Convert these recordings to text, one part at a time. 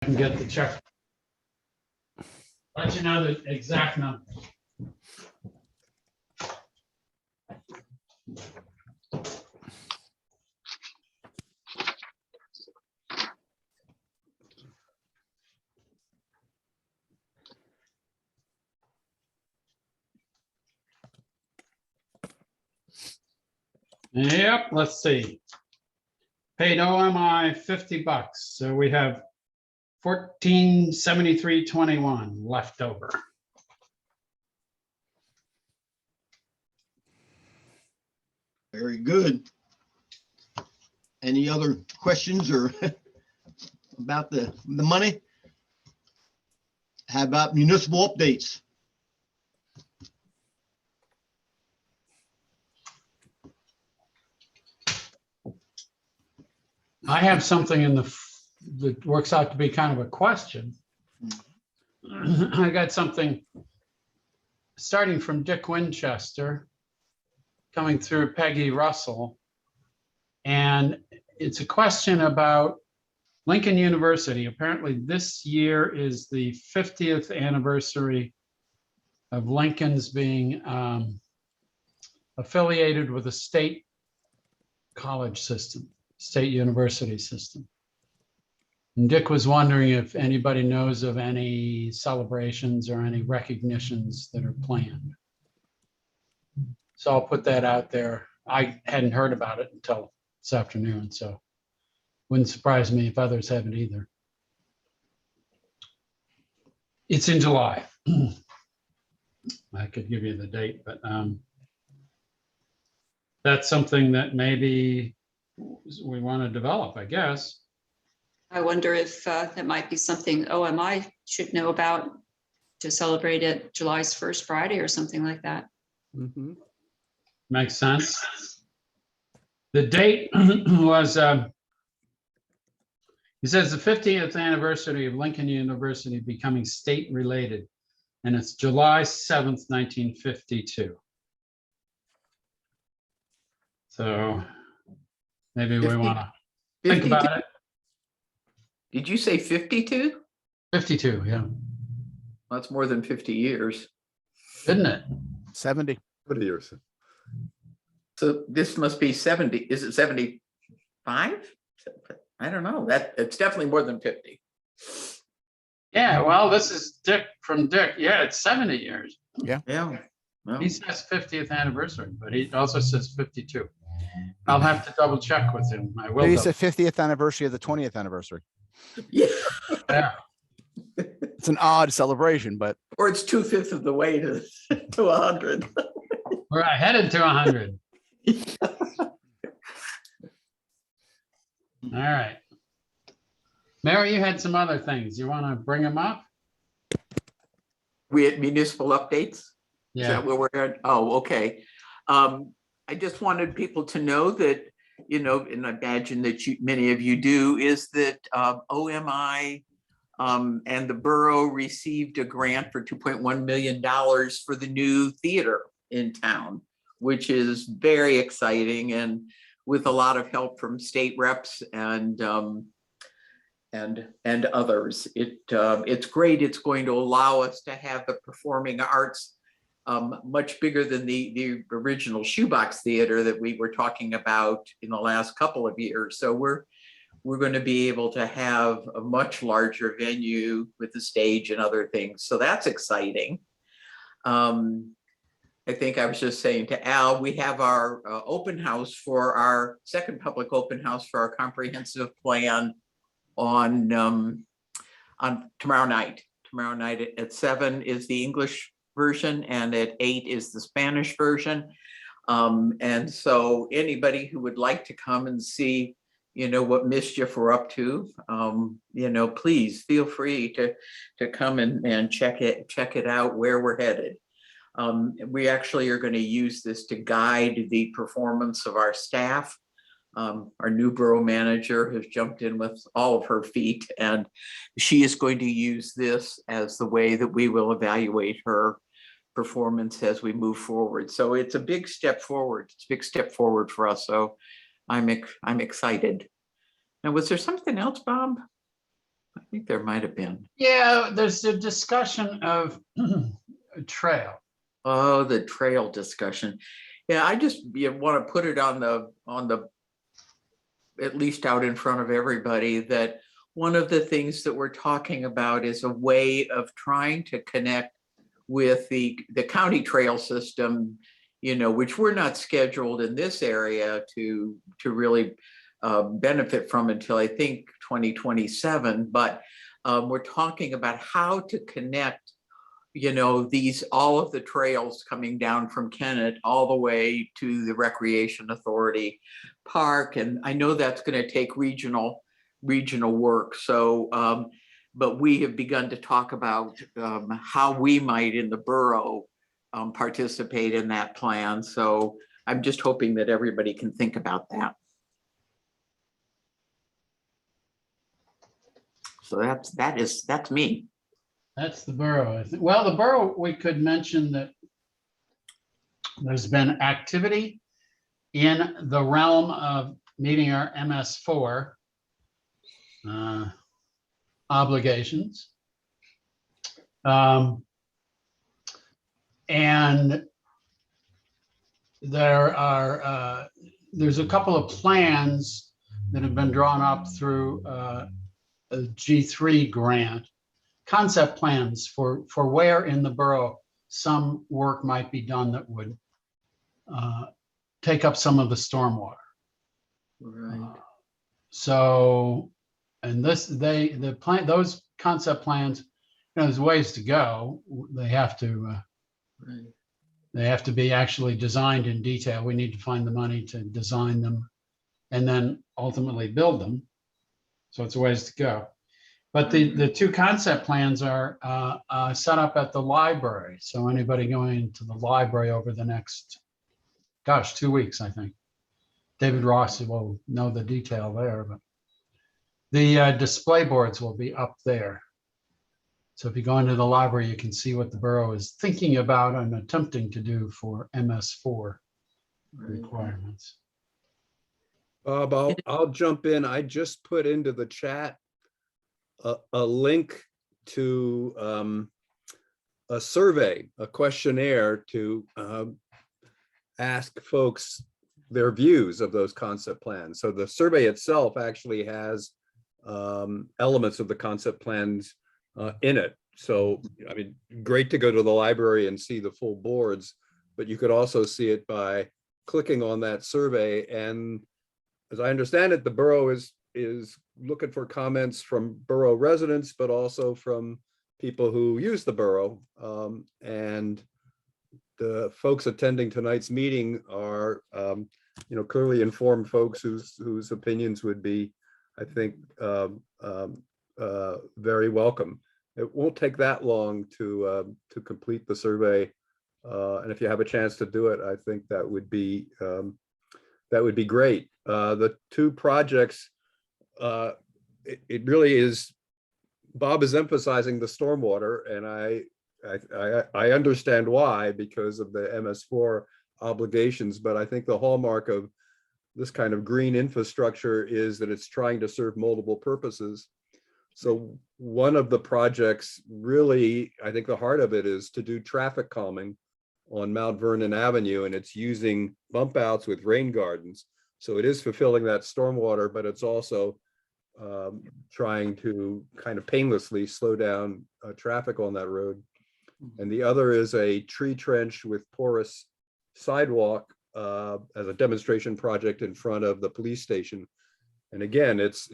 can get the check. Let you know the exact number. Yep, let's see. Paid OMI $50. So we have $1473.21 left over. Very good. Any other questions or about the money? How about municipal updates? I have something in that works out to be kind of a question. I got something starting from Dick Winchester, coming through Peggy Russell. And it's a question about Lincoln University. Apparently this year is the 50th anniversary of Lincoln's being affiliated with a state college system, state university system. And Dick was wondering if anybody knows of any celebrations or any recognitions that are planned. So I'll put that out there. I hadn't heard about it until this afternoon, so wouldn't surprise me if others haven't either. It's in July. I could give you the date, but that's something that maybe we want to develop, I guess. I wonder if that might be something OMI should know about to celebrate it July's first Friday or something like that. Mm-hmm. Makes sense. The date was, he says the 50th anniversary of Lincoln University becoming state related, and it's July 7th, 1952. So maybe we want to think about it. Did you say 52? 52, yeah. That's more than 50 years. Isn't it? 70. 20 years. So this must be 70. Is it 75? I don't know. That it's definitely more than 50. Yeah, well, this is Dick from Dick. Yeah, it's 70 years. Yeah. Well, He says 50th anniversary, but he also says 52. I'll have to double check with him. I will. Maybe it's the 50th anniversary of the 20th anniversary. yeah. Yeah. It's an odd celebration, but Or it's 2/5 of the way to 100. We're headed to 100. All right. Mary, you had some other things. You want to bring them up? We had municipal updates. Is Yeah. that where we're at? Oh, okay. I just wanted people to know that, you know, and I imagine that many of you do, is that OMI and the borough received a grant for $2.1 million for the new theater in town, which is very exciting, and with a lot of help from state reps and others. It's great. It's going to allow us to have the performing arts much bigger than the original shoebox theater that we were talking about in the last couple of years. So we're going to be able to have a much larger venue with the stage and other things. So that's exciting. I think I was just saying to Al, we have our open house for our second public open house for our comprehensive plan on tomorrow night. Tomorrow night at 7 is the English version, and at 8 is the Spanish version. And so anybody who would like to come and see, you know, what mischief we're up to, you know, please feel free to come and check it out where we're headed. We actually are going to use this to guide the performance of our staff. Our new borough manager has jumped in with all of her feet, and she is going to use this as the way that we will evaluate her performance as we move forward. So it's a big step forward. It's a big step forward for us. So I'm excited. Now, was there something else, Bob? I think there might have been. Yeah, there's a discussion of a trail. Oh, the trail discussion. Yeah, I just want to put it on the, at least out in front of everybody, that one of the things that we're talking about is a way of trying to connect with the county trail system, which we're not scheduled in this area to really benefit from until I think 2027. But we're talking about how to connect, all of the trails coming down from Kennett all the way to the Recreation Authority Park. And I know that's going to take regional work. So, but we have begun to talk about how we might in the borough participate in that plan. So I'm just hoping that everybody can think about that. So that's me. That's the borough. I think. Well, the borough, we could mention that there's been activity in the realm of meeting our MS4 obligations. And there's a couple of plans that have been drawn up through a G3 grant, concept plans for where in the borough some work might be done that would take up some of the stormwater. Right. So, and those concept plans, there's ways to go. They have to be actually designed in detail. We need to find the money to design them and then ultimately build them. So it's a ways to go. But the two concept plans are set up at the library. So anybody going to the library over the next, 2 weeks, I think. David Ross will know the detail there, but the display boards will be up there. So if you go into the library, you can see what the borough is thinking about and attempting to do for MS4 requirements. Bob, I'll jump in. I just put into the chat a link to a survey, a questionnaire to ask folks their views of those concept plans. So the survey itself actually has elements of the concept plans in it. So, I mean, great to go to the library and see the full boards, but you could also see it by clicking on that survey. And as I understand it, the borough is looking for comments from borough residents, but also from people who use the borough. And the folks attending tonight's meeting are, clearly informed folks whose opinions would be, I think, very welcome. It won't take that long to complete the survey, and if you have a chance to do it, I think that would be great. The two projects, it really is. Bob is emphasizing the stormwater, and I understand why, because of the MS4 obligations. But I think the hallmark of this kind of green infrastructure is that it's trying to serve multiple purposes. So one of the projects, really, I think the heart of it is to do traffic calming on Mount Vernon Avenue, and it's using bump outs with rain gardens. So it is fulfilling that stormwater, but it's also trying to kind of painlessly slow down traffic on that road. And the other is a tree trench with porous sidewalk as a demonstration project in front of the police station. And again, it's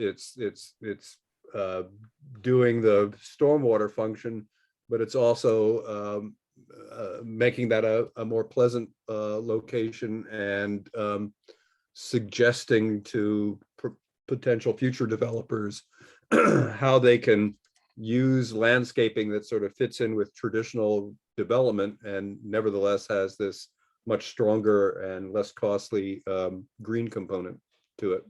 doing the stormwater function, but it's also making that a more pleasant location, and suggesting to potential future developers how they can use landscaping that sort of fits in with traditional development and nevertheless has this much stronger and less costly green component to it.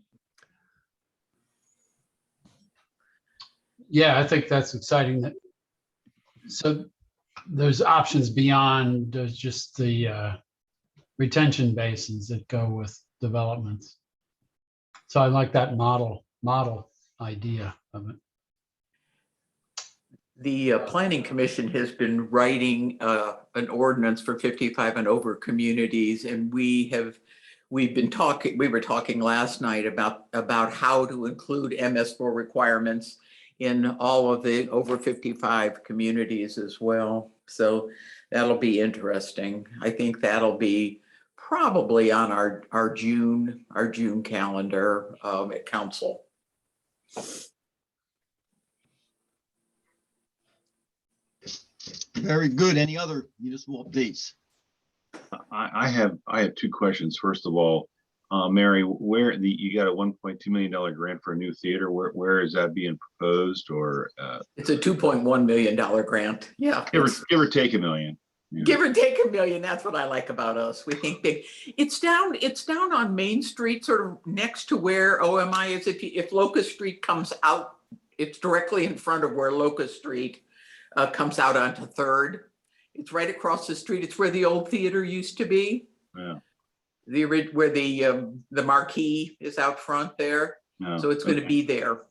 Yeah, I think that's exciting. So there's options beyond just the retention basins that go with developments. So I like that model idea of it. The Planning Commission has been writing an ordinance for 55 and over communities, and we were talking last night about how to include MS4 requirements in all of the over 55 communities as well. So that'll be interesting. I think that'll be probably on our June calendar at council. Very good. Any other municipal updates? I have two questions. First of all, Mary, you got a $1.2 million grant for a new theater. Where is that being proposed, or It's a $2.1 million grant. Yeah. give or take $1 million? Yeah. Give or take $1 million. That's what I like about us. We think big. It's down on Main Street, sort of next to where OMI is. If Locust Street comes out, it's directly in front of where Locust Street comes out onto 3rd. It's right across the street. It's where the old theater used to be. Yeah. Where the marquee is out front there. No, So it's going to okay. be there.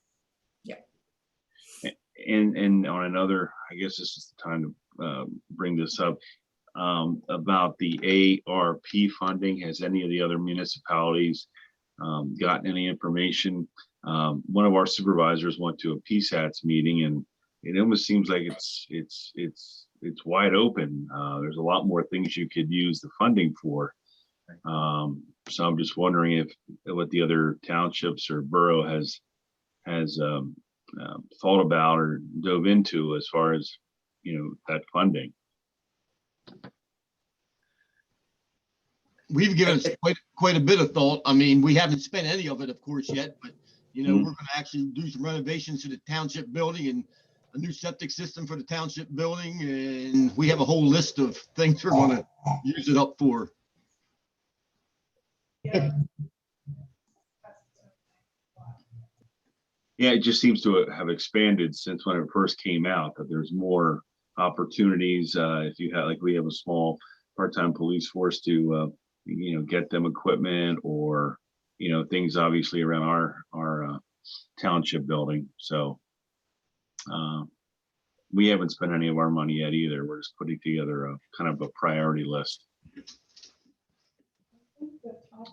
And on another, I guess this is the time to bring this up about the ARP funding. Has any of the other municipalities gotten any information? One of our supervisors went to a PSATS meeting, and it almost seems like it's wide open. There's a lot more things you could use the funding for. So I'm just wondering what the other townships or borough has thought about or dove into as far as, that funding. We've given it quite a bit of thought. I mean, we haven't spent any of it, of course, yet, but we're going to actually do some renovations to the township building and a new septic system for the township building. And we have a whole list of things we're going to use it up for. Yeah, it just seems to have expanded since when it first came out, that there's more opportunities. If you have, we have a small part-time police force to, get them equipment, or, things obviously around our township building. So we haven't spent any of our money yet either. We're just putting together a kind of a priority list.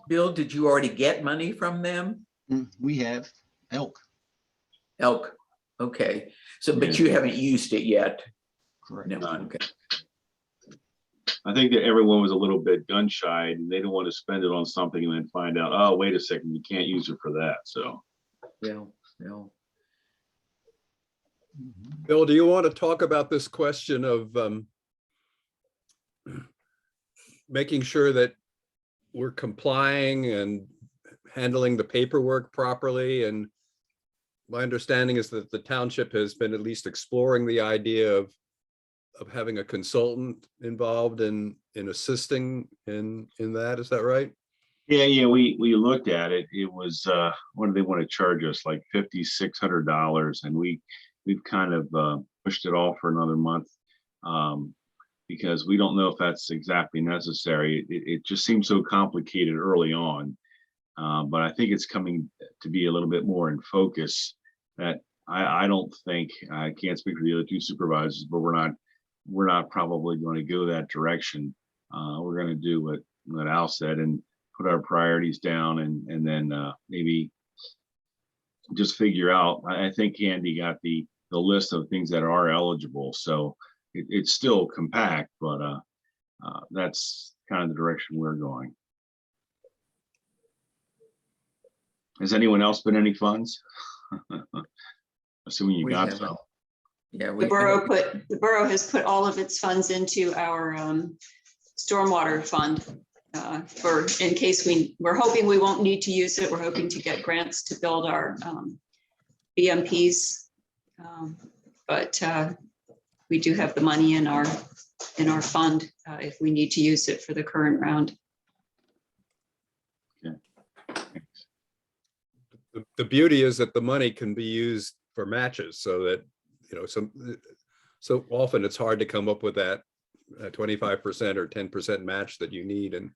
Bill, did you already get money from them? We have elk. Elk. Okay. So, but you haven't used it yet. Correct. No. None. Okay. I think that everyone was a little bit gun shy, and they don't want to spend it on something and then find out, oh, wait a second, you can't use it for that. So Yeah. Bill, do you want to talk about this question of making sure that we're complying and handling the paperwork properly? And my understanding is that the township has been at least exploring the idea of having a consultant involved in assisting in that. Is that right? yeah, we looked at it. It was what do they want to charge us, like $5,600, and we've kind of pushed it off for another month because we don't know if that's exactly necessary. It just seems so complicated early on, but I think it's coming to be a little bit more in focus. That I don't think, I can't speak for the other two supervisors, but we're not probably going to go that direction. We're going to do what Al said and put our priorities down, and then maybe just figure out. I think Andy got the list of things that are eligible, so it's still compact, but that's kind of the direction we're going. Has anyone else been any funds? Assuming you We got haven't. some. Yeah. The borough has put all of its funds into our stormwater fund in case we're hoping we won't need to use it. We're hoping to get grants to build our BMPs. But we do have the money in our fund if we need to use it for the current round. The beauty is that the money can be used for matches, so that, so often it's hard to come up with that 25% or 10% match that you need. And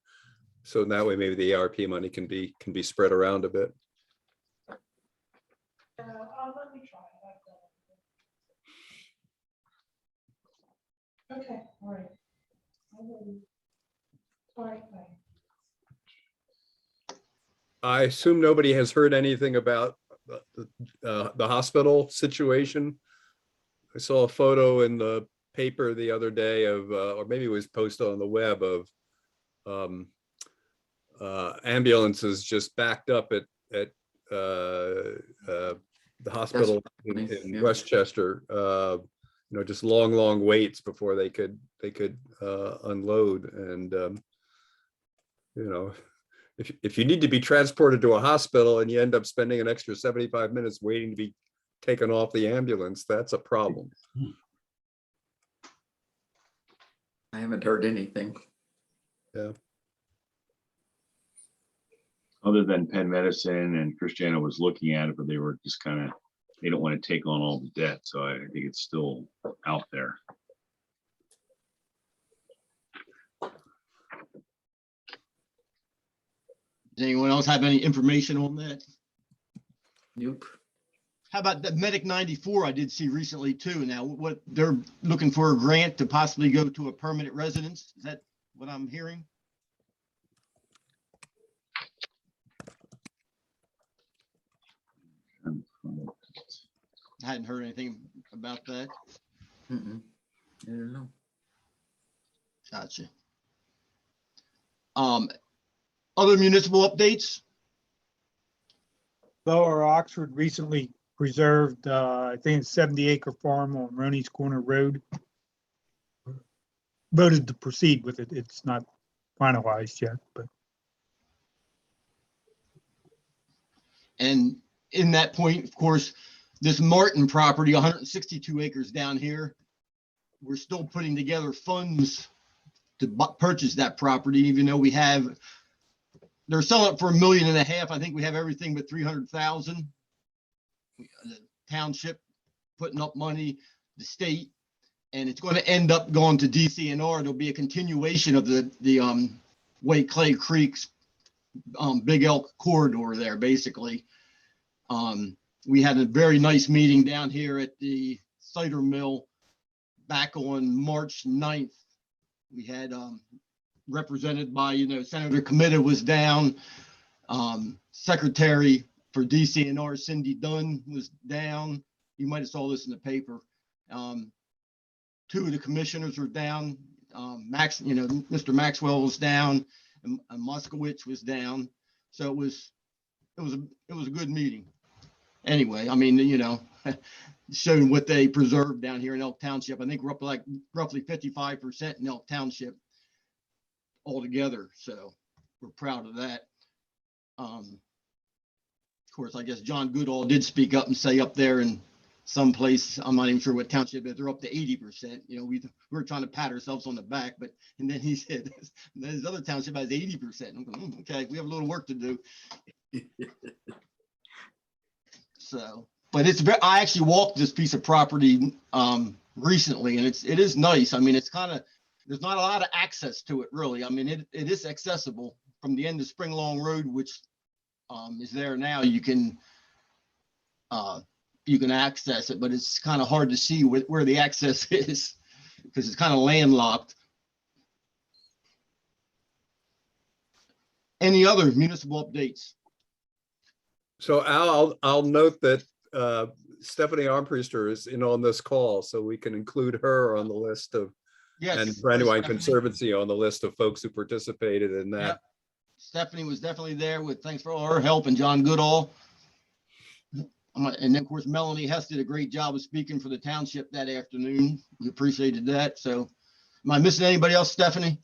so that way maybe the ARP money can be spread around a bit. Okay, all right. All right, bye. I assume nobody has heard anything about the hospital situation. I saw a photo in the paper the other day of, or maybe it was posted on the web of ambulances just backed up at the hospital in Yeah. Westchester. Just long waits before they could unload. And if you need to be transported to a hospital and you end up spending an extra 75 minutes waiting to be taken off the ambulance, that's a problem. I haven't heard anything. Yeah. Other than Penn Medicine and Christiana was looking at it, but they were just kind of, they don't want to take on all the debt. So I think it's still out there. Does anyone else have any information on that? Nope. How about that Medic 94 I did see recently too? Now, what they're looking for a grant to possibly go to a permanent residence? Is that what I'm hearing? I hadn't heard anything about that. Mm-mm. I don't know. Gotcha. Other municipal updates? Lower Oxford recently preserved, I think it's 70-acre farm on Roney's Corner Road. Voted to proceed with it. It's not finalized yet, but And in that point, of course, this Martin property, 162 acres down here, we're still putting together funds to purchase that property, even though they're selling it for $1.5 million. I think we have everything but 300,000. The township putting up money, the state, and it's going to end up going to DCNR. There'll be a continuation of the White Clay Creek's Big Elk corridor there, basically. We had a very nice meeting down here at the cider mill back on March 9th. We had represented by, Senator Comita was down. Secretary for DCNR, Cindy Dunn, was down. You might have saw this in the paper. Two of the commissioners were down. Mr. Maxwell was down, and Moskowitz was down. So it was a good meeting. Anyway, showing what they preserved down here in Elk Township. I think we're up like roughly 55% in Elk Township altogether. So we're proud of that. Of course, I guess John Goodall did speak up and say up there in some place, I'm not even sure what township is, they're up to 80%. We were trying to pat ourselves on the back, and then he said, this other township has 80%. I'm going, okay, we have a little work to do. So, but I actually walked this piece of property recently, and it is nice. It's there's not a lot of access to it really. It is accessible from the end of Spring Long Road, which is there now. You can access it, but it's kind of hard to see where the access is because it's kind of landlocked. Any other municipal updates? So I'll note that Stephanie Armpriester is in on this call, so we can include her on the list of, Yes. and Brandywine Stephanie. Conservancy on the list of folks who participated in that. Yep. Stephanie was definitely there thanks for all her help, and John Goodall. And then of course, Melanie Hess did a great job of speaking for the township that afternoon. We appreciated that. So am I missing anybody else, Stephanie?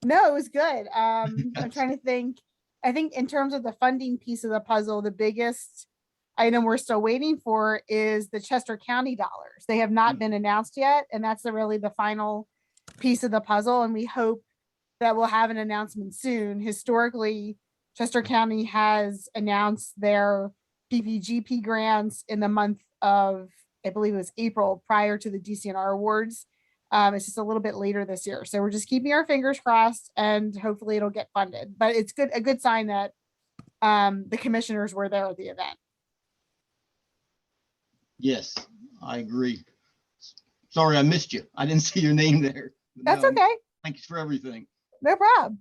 No, it was good. I'm trying to think. I think in terms of the funding piece of the puzzle, the biggest item we're still waiting for is the Chester County dollars. They have not been announced yet, and that's really the final piece of the puzzle. And we hope that we'll have an announcement soon. Historically, Chester County has announced their PPGP grants in the month of, I believe it was April, prior to the DCNR awards. It's just a little bit later this year. So we're just keeping our fingers crossed and hopefully it'll get funded. But it's a good sign that the commissioners were there at the event. Yes, I agree. Sorry, I missed you. I didn't see your name there. But That's no, okay. Thanks for everything. No problem.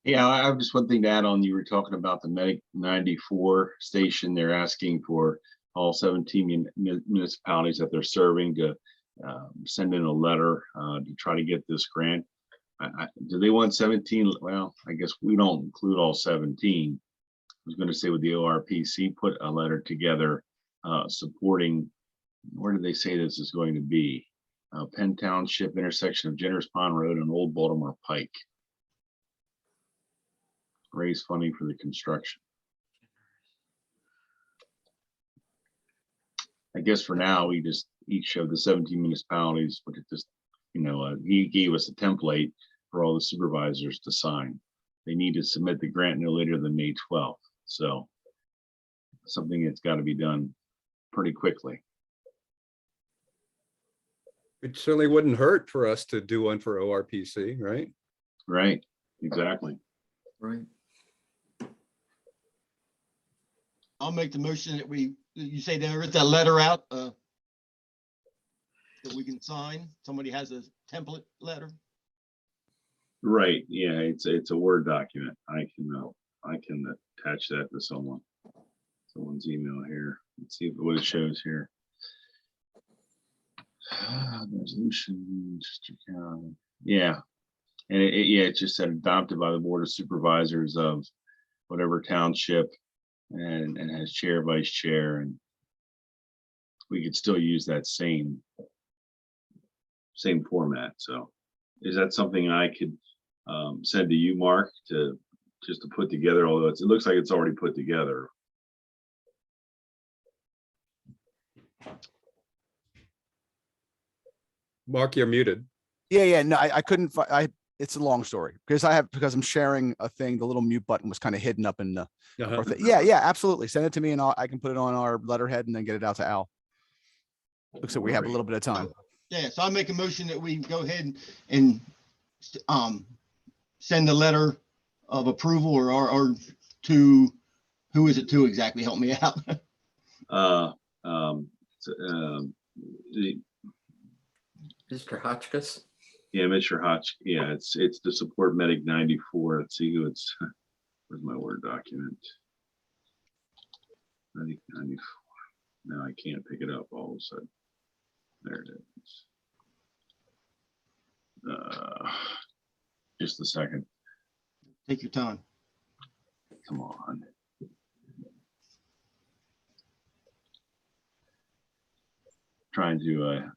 Yeah, I have just one thing to add on. You were talking about the Medic 94 station. They're asking for all 17 municipalities that they're serving to send in a letter to try to get this grant. Do they want 17? Well, I guess we don't include all 17. I was going to say with the ORPC, put a letter together supporting, where did they say this is going to be? Penn Township, intersection of Jenner's Pond Road and Old Baltimore Pike. Raise funding for the construction. I guess for now, we just each of the 17 municipalities, but it just, he gave us a template for all the supervisors to sign. They need to submit the grant no later than May 12th. So something that's got to be done pretty quickly. It certainly wouldn't hurt for us to do one for ORPC, right? Right, exactly. Right. I'll make the motion that you say there is that letter out that we can sign. Somebody has a template letter. Right, yeah, it's a Word document. I can attach that to someone's email here. Let's see what it shows here. Resolution, yeah, and it just said adopted by the Board of Supervisors of whatever township, and has chair, vice chair, and we could still use that same format. So is that something I could send to you, Mark, to put together, although it looks like it's already put together? Mark, you're muted. Yeah. No, I couldn't. It's a long story because because I'm sharing a thing. The little mute button was kind of hidden up in the. Uh-huh. Yeah, absolutely. Send it to me and I can put it on our letterhead and then get it out to Al. Looks like we have a little bit of time. Yeah, so I make a motion that we go ahead and send a letter of approval or to, who is it to exactly? Help me out. Mr. Hotchkiss. Yeah, Mr. Hotch. Yeah, it's to support Medic 94. Let's see who it's. Where's my Word document? Medic 94. Now I can't pick it up all of a sudden. There it is. Just a second. Take your time. Come on. Trying to.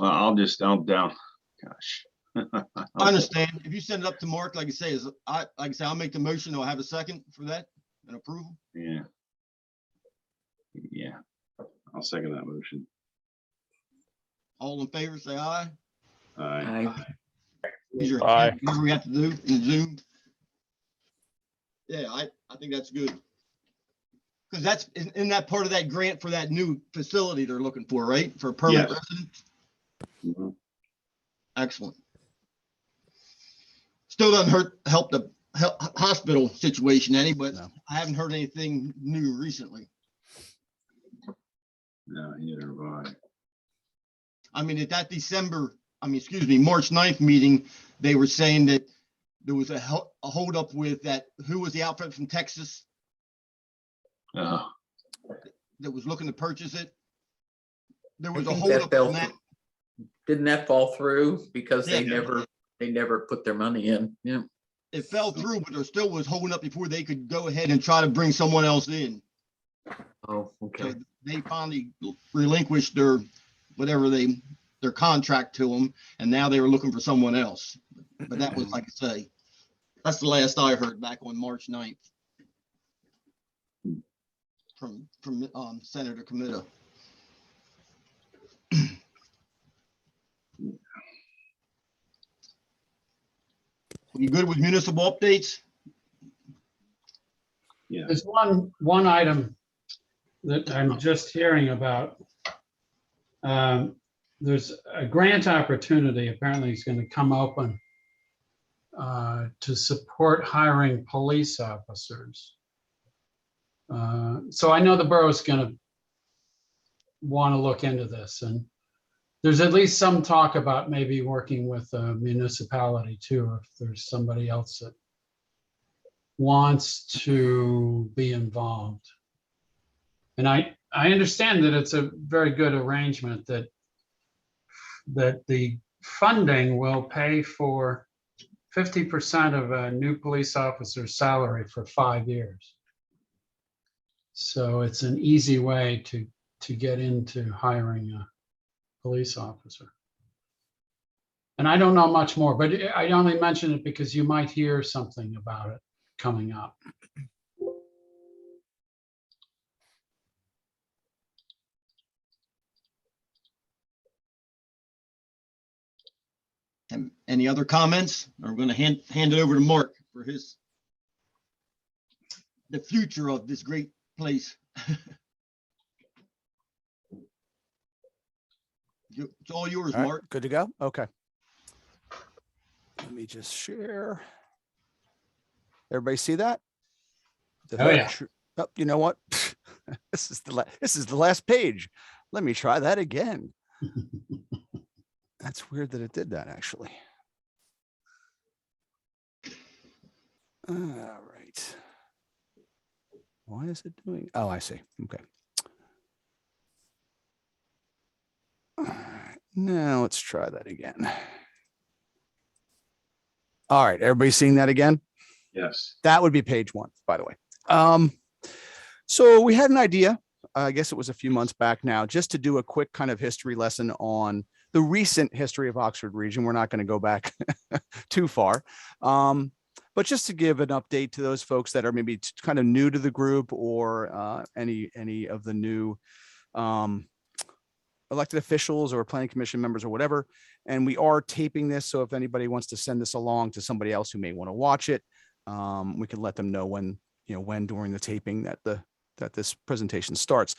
Well, I'll down. Gosh. I understand. If you send it up to Mark, like I say, I'll make the motion. I'll have a second for that and approval. Yeah. Yeah. I'll second that motion. All in favor, say aye. Aye. Raise your Aye. hand, whatever we have to do in Zoom. Yeah, I think that's good. Because that's in that part of that grant for that new facility they're looking for, right? For permanent Yes. residents. Mhm. Excellent. Still doesn't help the hospital situation any, but No. I haven't heard anything new recently. No, neither have I. I mean, at that March 9th meeting, they were saying that there was a holdup with that, who was the outfit from Texas that was looking to purchase it? There was a holdup on that. Didn't that fall through because they Yeah. never put their money in? Yeah. It fell through, but there still was holding up before they could go ahead and try to bring someone else in. Oh, okay. So they finally relinquished their contract to them, and now they were looking for someone else. But that was, like I say, that's the last I heard back on March 9th from Senator Comita. You good with municipal updates? Yeah. There's one item that I'm just hearing about. There's a grant opportunity apparently is going to come open to support hiring police officers. So I know the borough's going to want to look into this. And there's at least some talk about maybe working with a municipality too, if there's somebody else that wants to be involved. And I understand that it's a very good arrangement that the funding will pay for 50% of a new police officer's salary for 5 years. So it's an easy way to get into hiring a police officer. And I don't know much more, but I only mention it because you might hear something about it coming up. Any other comments? I'm going to hand it over to Mark for the future of this great place. It's all yours, All right, Mark. good to go? Okay. Let me just share. Everybody see that? Oh, yeah. Oh, you know what? This is the last page. Let me try that again. That's weird that it did that, actually. All right. Why is it doing? Oh, I see. Okay. All right. Now let's try that again. All right. Everybody seeing that again? Yes. That would be page 1, by the way. So we had an idea, I guess it was a few months back now, just to do a quick kind of history lesson on the recent history of Oxford region. We're not going to go back too far, but just to give an update to those folks that are maybe kind of new to the group, or any of the new elected officials or planning commission members or whatever. And we are taping this, so if anybody wants to send this along to somebody else who may want to watch it, we can let them know when during the taping that this presentation starts.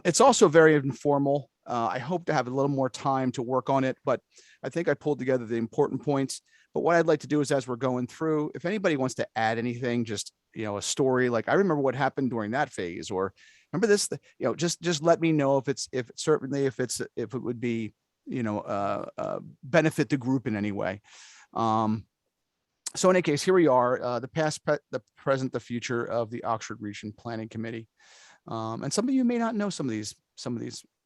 It's also very informal. I hope to have a little more time to work on it, but I think I pulled together the important points. But what I'd like to do is, as we're going through, if anybody wants to add anything, just, a story, like I remember what happened during that phase, or remember this, just let me know if it would be, benefit the group in any way. So in any case, here we are, the past, the present, the future of the Oxford Region Planning Committee. And some of you may not know some of these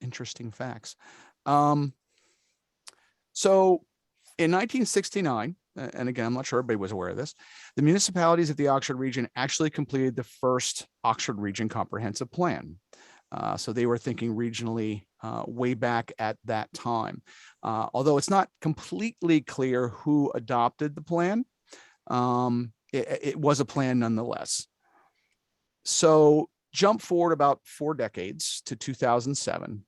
interesting facts. So in 1969, and again, I'm not sure everybody was aware of this, the municipalities of the Oxford region actually completed the first Oxford Region Comprehensive Plan. So they were thinking regionally way back at that time. Although it's not completely clear who adopted the plan, it was a plan nonetheless. So jump forward about 4 decades to 2007.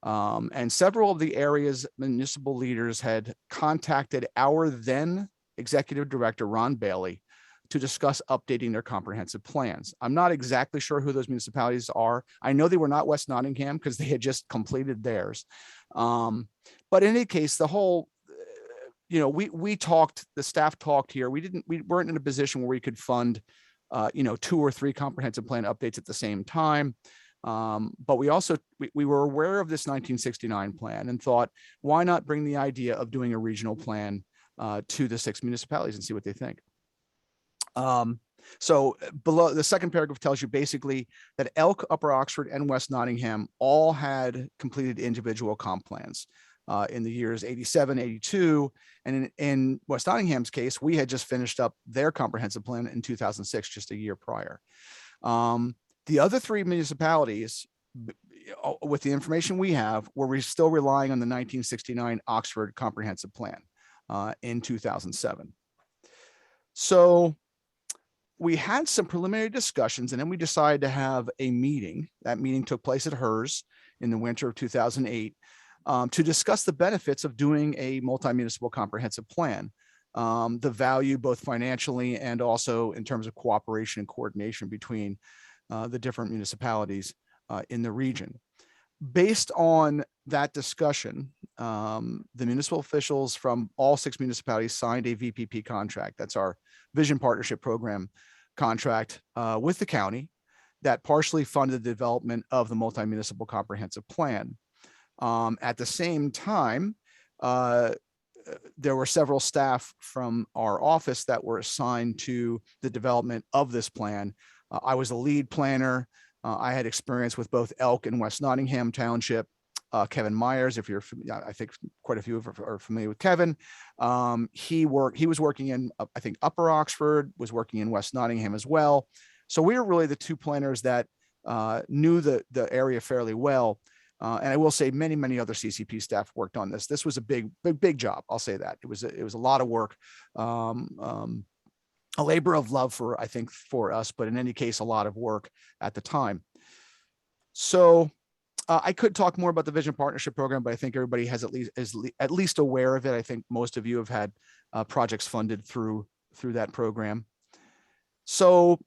And several of the area's municipal leaders had contacted our then executive director, Ron Bailey, to discuss updating their comprehensive plans. I'm not exactly sure who those municipalities are. I know they were not West Nottingham because they had just completed theirs. But in any case, the whole, we talked, the staff talked here. We weren't in a position where we could fund, 2 or 3 comprehensive plan updates at the same time. But we were aware of this 1969 plan and thought, why not bring the idea of doing a regional plan to the 6 municipalities and see what they think. So below, the second paragraph tells you basically that Elk, Upper Oxford, and West Nottingham all had completed individual comp plans in the years 87, 82. And in West Nottingham's case, we had just finished up their comprehensive plan in 2006, just a year prior. The other 3 municipalities, with the information we have, were still relying on the 1969 Oxford Comprehensive Plan in 2007. So we had some preliminary discussions, and then we decided to have a meeting. That meeting took place at HERS in the winter of 2008 to discuss the benefits of doing a multi-municipal comprehensive plan, the value both financially and also in terms of cooperation and coordination between the different municipalities in the region. Based on that discussion, the municipal officials from all 6 municipalities signed a VPP contract. That's our Vision Partnership Program contract with the county. that partially funded the development of the multi-municipal comprehensive plan. At the same time, there were several staff from our office that were assigned to the development of this plan. I was a lead planner. I had experience with both Elk and West Nottingham Township. Kevin Myers, if you're, I think quite a few are familiar with Kevin. He was working in, I think, Upper Oxford, was working in West Nottingham as well. So we were really the two planners that knew the area fairly well. And I will say many other CCP staff worked on this. This was a big job. I'll say that it was a lot of work, a labor of love for, I think, for us, but in any case, a lot of work at the time. So I could talk more about the Vision Partnership Program, but I think everybody has is at least aware of it. I think most of you have had projects funded through that program. So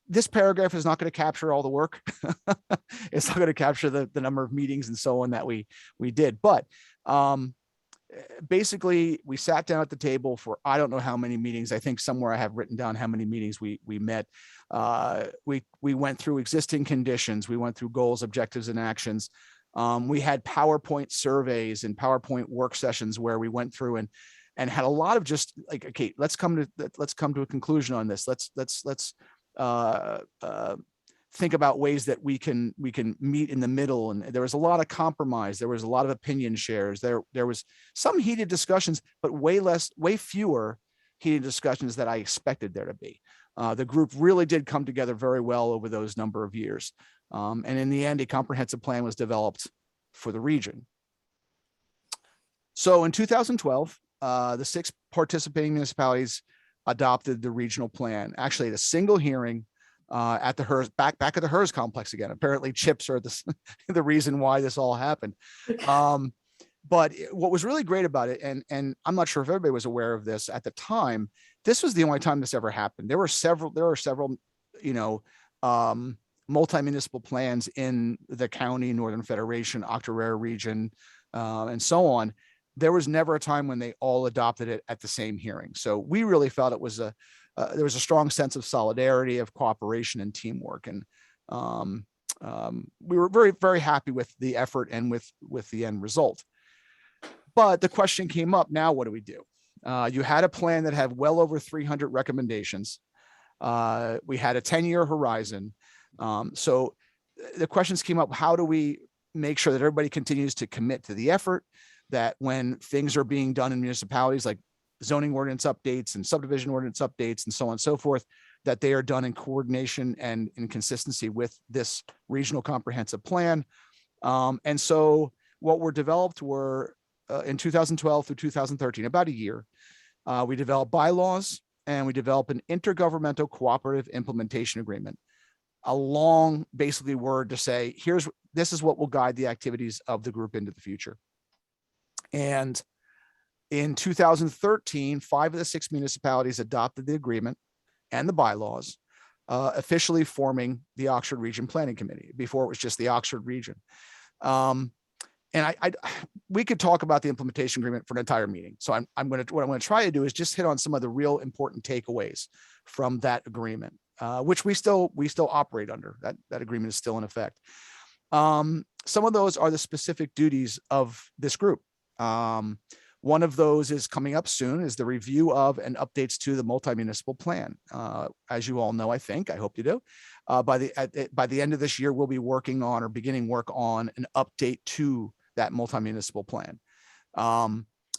this paragraph is not going to capture all the work. It's not going to capture the number of meetings and so on that we did. But basically, we sat down at the table for I don't know how many meetings. I think somewhere I have written down how many meetings we met. We went through existing conditions. We went through goals, objectives, and actions. We had PowerPoint surveys and PowerPoint work sessions where we went through and had a lot of just like, okay, let's come to a conclusion on this. Let's think about ways that we can meet in the middle. And there was a lot of compromise. There was a lot of opinion shares. There was some heated discussions, but way fewer heated discussions that I expected there to be. The group really did come together very well over those number of years. And in the end, a comprehensive plan was developed for the region. So in 2012, the 6 participating municipalities adopted the regional plan, actually at a single hearing at the HERS, back at the HERS complex again. Apparently chips are the reason why this all happened. But what was really great about it, and I'm not sure if everybody was aware of this at the time, this was the only time this ever happened. There are several, multi-municipal plans in the county, Northern Federation, Octorara region, and so on. There was never a time when they all adopted it at the same hearing. So we really felt it was there was a strong sense of solidarity, of cooperation and teamwork. And we were very, very happy with the effort and with the end result. But the question came up, now what do we do? You had a plan that had well over 300 recommendations. We had a 10-year horizon. So the questions came up, how do we make sure that everybody continues to commit to the effort, that when things are being done in municipalities like zoning ordinance updates and subdivision ordinance updates and so on and so forth, that they are done in coordination and in consistency with this regional comprehensive plan. And so what were developed were in 2012 through 2013, about a year, we developed bylaws and we developed an intergovernmental cooperative implementation agreement, a long basically word to say, this is what will guide the activities of the group into the future. And in 2013, 5 of the 6 municipalities adopted the agreement and the bylaws, officially forming the Oxford Region Planning Committee. Before it was just the Oxford region. And we could talk about the implementation agreement for an entire meeting. So what I'm going to try to do is just hit on some of the real important takeaways from that agreement, which we still operate under. That agreement is still in effect. Some of those are the specific duties of this group. One of those is coming up soon, is the review of and updates to the multi-municipal plan. As you all know, I hope you do. By the end of this year, we'll be working on or beginning work on an update to that multi-municipal plan.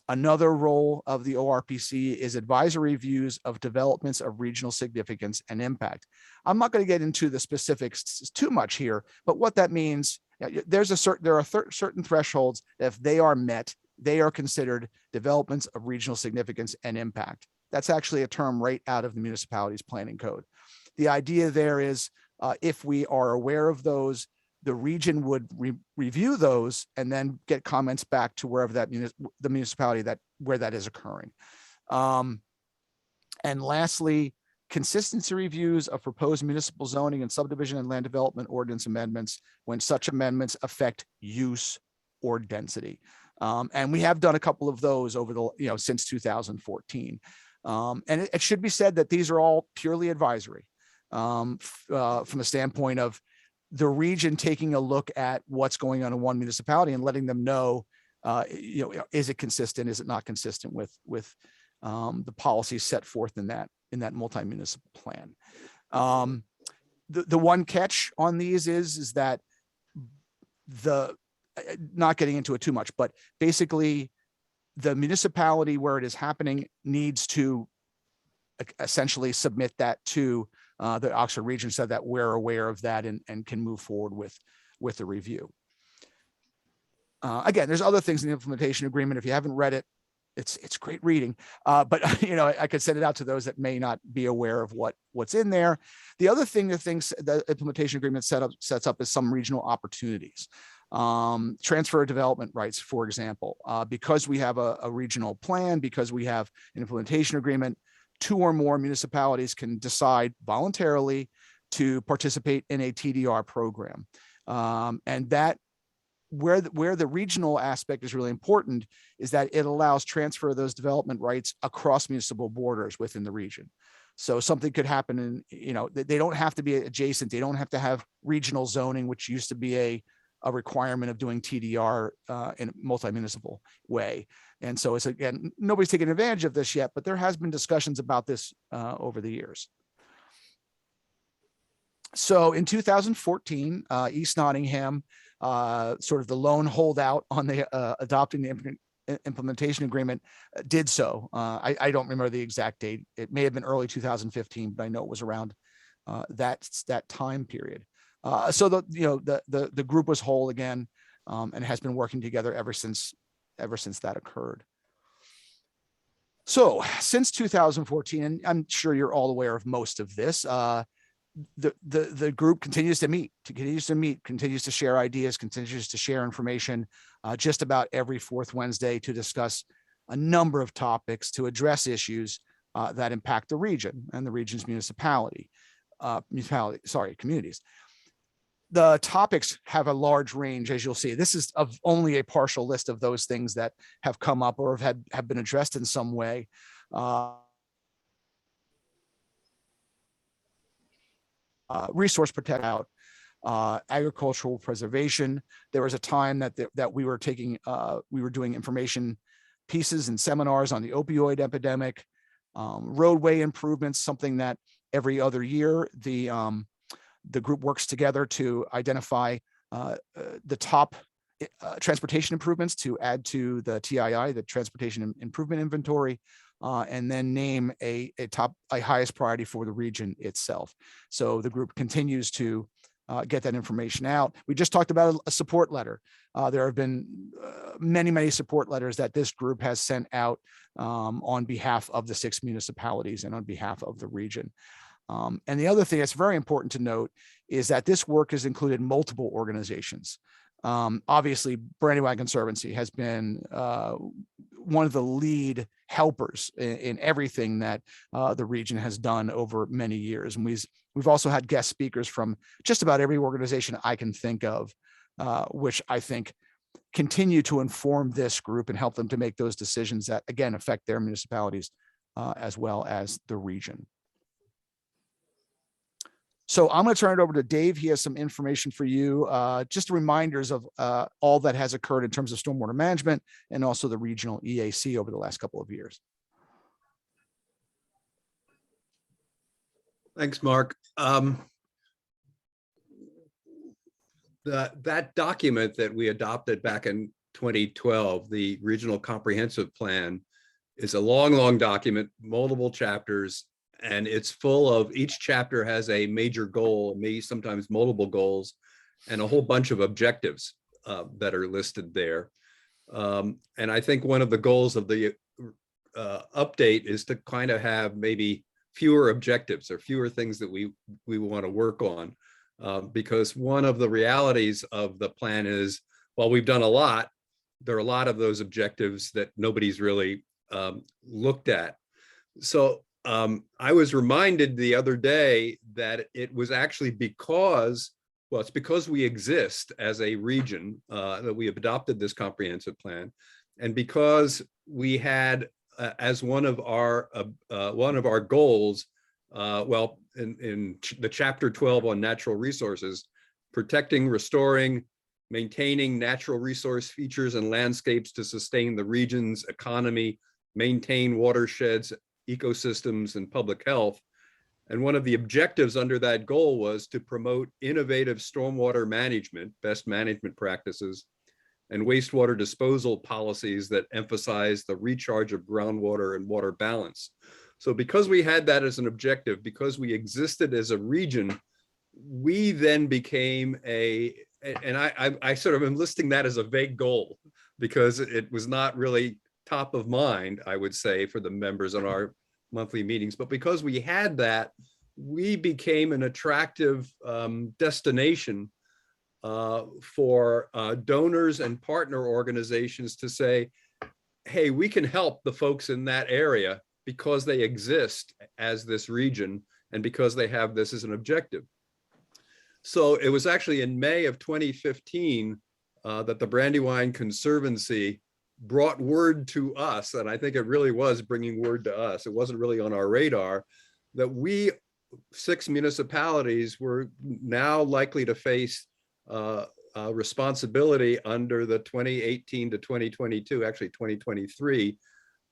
Another role of the ORPC is advisory reviews of developments of regional significance and impact. I'm not going to get into the specifics too much here, but what that means, there are certain thresholds that if they are met, they are considered developments of regional significance and impact. That's actually a term right out of the municipality's planning code. The idea there is if we are aware of those, the region would review those and then get comments back to wherever the municipality where that is occurring. And lastly, consistency reviews of proposed municipal zoning and subdivision and land development ordinance amendments when such amendments affect use or density. And we have done a couple of those over since 2014. And it should be said that these are all purely advisory. from a standpoint of the region taking a look at what's going on in one municipality and letting them know, is it consistent? Is it not consistent with the policies set forth in that multi-municipal plan? The one catch on these is that not getting into it too much, but basically the municipality where it is happening needs to essentially submit that to the Oxford region so that we're aware of that and can move forward with the review. Again, there's other things in the implementation agreement. If you haven't read it, it's great reading. But I could send it out to those that may not be aware of what's in there. The other thing the implementation agreement sets up is some regional opportunities. Transfer of development rights, for example, because we have a regional plan, because we have an implementation agreement, 2 or more municipalities can decide voluntarily to participate in a TDR program. And that where the regional aspect is really important is that it allows transfer of those development rights across municipal borders within the region. So something could happen in, they don't have to be adjacent. They don't have to have regional zoning, which used to be a requirement of doing TDR in a multi-municipal way. And so it's, again, nobody's taken advantage of this yet, but there has been discussions about this over the years. So in 2014, East Nottingham, sort of the lone holdout on the adopting the implementation agreement, did so. I don't remember the exact date. It may have been early 2015, but I know it was around that time period. So the group was whole again, and has been working together ever since that occurred. So since 2014, and I'm sure you're all aware of most of this, the group continues to meet, continues to share ideas, continues to share information just about every 4th Wednesday to discuss a number of topics to address issues that impact the region and the region's communities. The topics have a large range, as you'll see. This is only a partial list of those things that have come up or have been addressed in some way. Resource protection, agricultural preservation. There was a time that we were doing information pieces and seminars on the opioid epidemic, roadway improvements, something that every other year the group works together to identify the top transportation improvements to add to the TII, the Transportation Improvement Inventory, and then name a highest priority for the region itself. So the group continues to get that information out. We just talked about a support letter. There have been many support letters that this group has sent out on behalf of the 6 municipalities and on behalf of the region. And the other thing that's very important to note is that this work has included multiple organizations. Obviously, Brandywine Conservancy has been one of the lead helpers in everything that the region has done over many years. And we've also had guest speakers from just about every organization I can think of, which I think continue to inform this group and help them to make those decisions that, again, affect their municipalities as well as the region. So I'm going to turn it over to Dave. He has some information for you, just reminders of all that has occurred in terms of stormwater management and also the regional EAC over the last couple of years. Thanks, Mark. That document that we adopted back in 2012, the Regional Comprehensive Plan, is a long document, multiple chapters. And it's full of, each chapter has a major goal, maybe sometimes multiple goals, and a whole bunch of objectives that are listed there. And I think one of the goals of the update is to kind of have maybe fewer objectives or fewer things that we want to work on. Because one of the realities of the plan is, while we've done a lot, there are a lot of those objectives that nobody's really looked at. So I was reminded the other day that it was actually because we exist as a region that we have adopted this comprehensive plan, and because we had as one of our goals well, in the chapter 12 on natural resources, protecting, restoring, maintaining natural resource features and landscapes to sustain the region's economy, maintain watersheds, ecosystems, and public health. And one of the objectives under that goal was to promote innovative stormwater management, best management practices, and wastewater disposal policies that emphasize the recharge of groundwater and water balance. So because we had that as an objective, because we existed as a region, we then became and I sort of am listing that as a vague goal because it was not really top of mind, I would say, for the members on our monthly meetings. But because we had that, we became an attractive destination for donors and partner organizations to say, hey, we can help the folks in that area because they exist as this region and because they have this as an objective. So it was actually in May of 2015 that the Brandywine Conservancy brought word to us, and I think it really was bringing word to us, it wasn't really on our radar, that we 6 municipalities were now likely to face responsibility under the 2018 to 2022, actually 2023,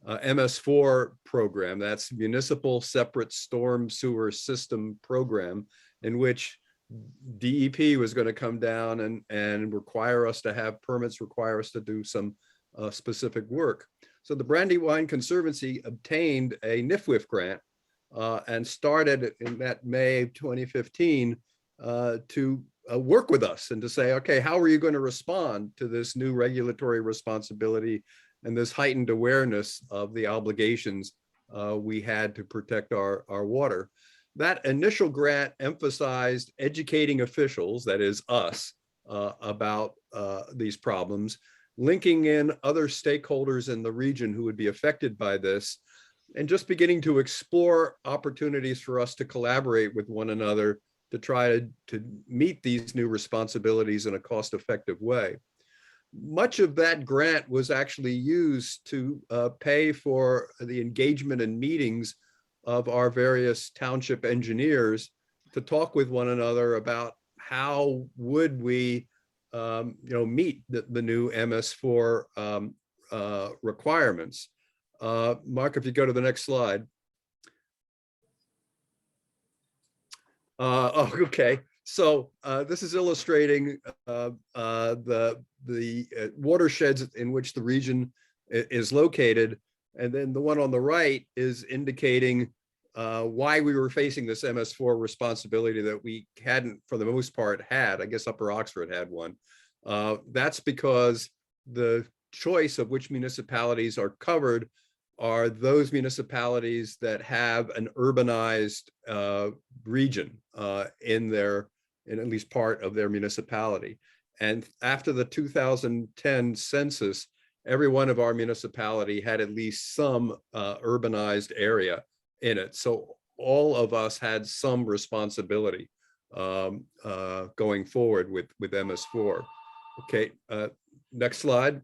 MS4 program. That's Municipal Separate Storm Sewer System Program, in which DEP was going to come down and require us to have permits, require us to do some specific work. So the Brandywine Conservancy obtained a NIFWIF grant and started in that May of 2015 to work with us and to say, okay, how are you going to respond to this new regulatory responsibility and this heightened awareness of the obligations we had to protect our water? That initial grant emphasized educating officials, that is us, about these problems, linking in other stakeholders in the region who would be affected by this, and just beginning to explore opportunities for us to collaborate with one another to try to meet these new responsibilities in a cost-effective way. Much of that grant was actually used to pay for the engagement and meetings of our various township engineers to talk with one another about how would we meet the new MS4 requirements. Mark, if you go to the next slide. Okay. So this is illustrating the watersheds in which the region is located. And then the one on the right is indicating why we were facing this MS4 responsibility that we hadn't, for the most part, had. I guess Upper Oxford had one. That's because the choice of which municipalities are covered are those municipalities that have an urbanized region in at least part of their municipality. And after the 2010 census, every one of our municipality had at least some urbanized area in it. So all of us had some responsibility going forward with MS4. Okay, next slide.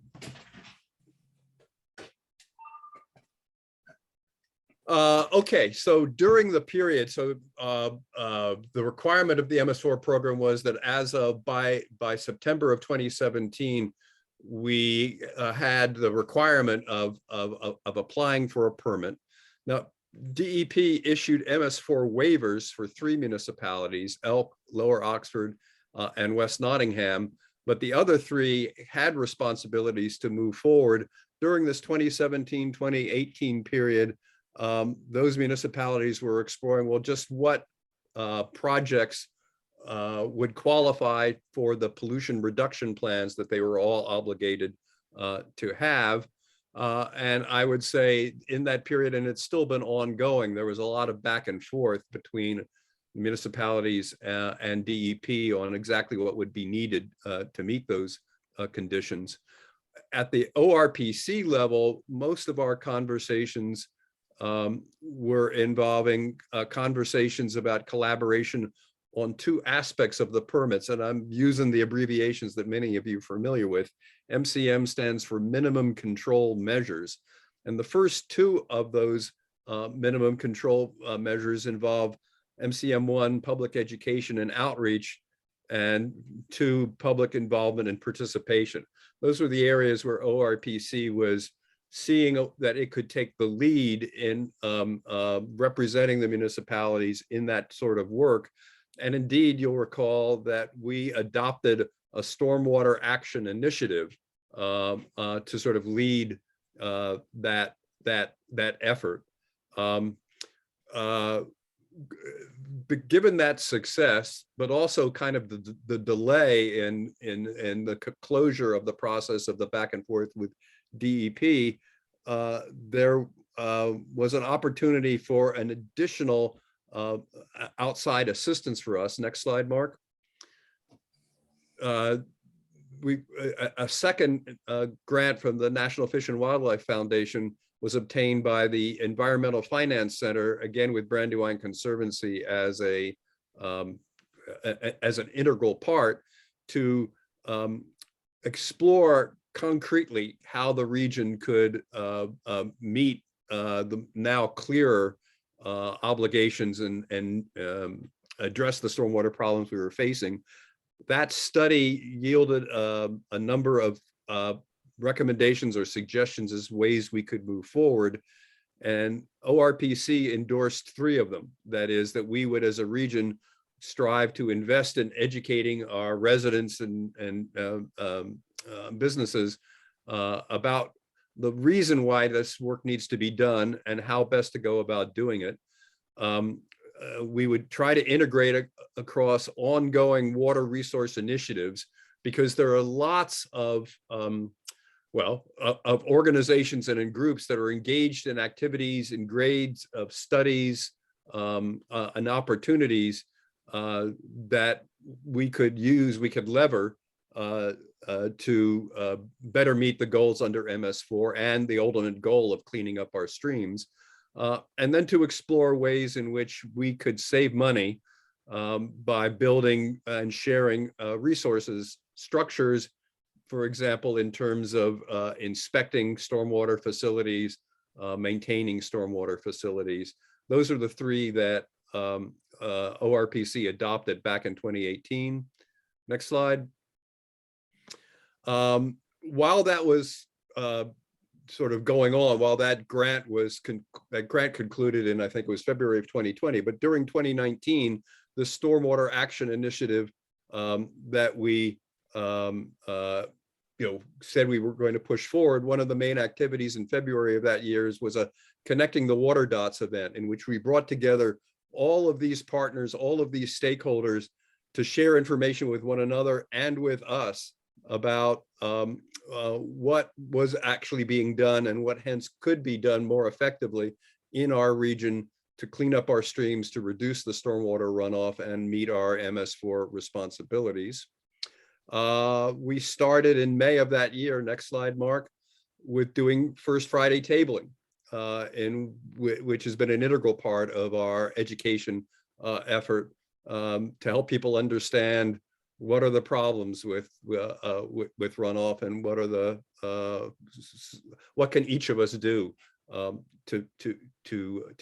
Okay, so during the period, the requirement of the MS4 program was that as of by September of 2017, we had the requirement of applying for a permit. Now, DEP issued MS4 waivers for 3 municipalities, Elk, Lower Oxford, and West Nottingham, but the other 3 had responsibilities to move forward during this 2017-2018 period. Those municipalities were exploring, well, just what projects would qualify for the pollution reduction plans that they were all obligated to have. And I would say in that period, and it's still been ongoing, there was a lot of back and forth between municipalities and DEP on exactly what would be needed to meet those conditions. At the ORPC level, most of our conversations were involving conversations about collaboration on 2 aspects of the permits, and I'm using the abbreviations that many of you are familiar with. MCM stands for minimum control measures, and the first 2 of those minimum control measures involve MCM1, public education and outreach, and 2, public involvement and participation. Those were the areas where ORPC was seeing that it could take the lead in representing the municipalities in that sort of work. And indeed, you'll recall that we adopted a stormwater action initiative to sort of lead that effort. But given that success, but also kind of the delay in the closure of the process of the back and forth with DEP, there was an opportunity for an additional outside assistance for us. Next slide, Mark. A second grant from the National Fish and Wildlife Foundation was obtained by the Environmental Finance Center, again with Brandywine Conservancy as an integral part to explore concretely how the region could meet the now clearer obligations and address the stormwater problems we were facing. That study yielded a number of recommendations or suggestions as ways we could move forward. And ORPC endorsed 3 of them. That is, that we would, as a region, strive to invest in educating our residents and businesses about the reason why this work needs to be done and how best to go about doing it. We would try to integrate across ongoing water resource initiatives, because there are lots of organizations and in groups that are engaged in activities and grades of studies and opportunities that we could lever to better meet the goals under MS4 and the ultimate goal of cleaning up our streams. And then to explore ways in which we could save money by building and sharing resources, structures, for example, in terms of inspecting stormwater facilities, maintaining stormwater facilities. Those are the 3 that ORPC adopted back in 2018. Next slide. While that was sort of going on, while that grant concluded in, I think it was February of 2020, but during 2019, the Stormwater Action Initiative that we said we were going to push forward, one of the main activities in February of that year was a Connecting the Water Dots event, in which we brought together all of these partners, all of these stakeholders, to share information with one another and with us about what was actually being done and what hence could be done more effectively in our region to clean up our streams, to reduce the stormwater runoff and meet our MS4 responsibilities. We started in May of that year, next slide, Mark, with doing First Friday tabling, which has been an integral part of our education effort to help people understand what are the problems with runoff, and what can each of us do to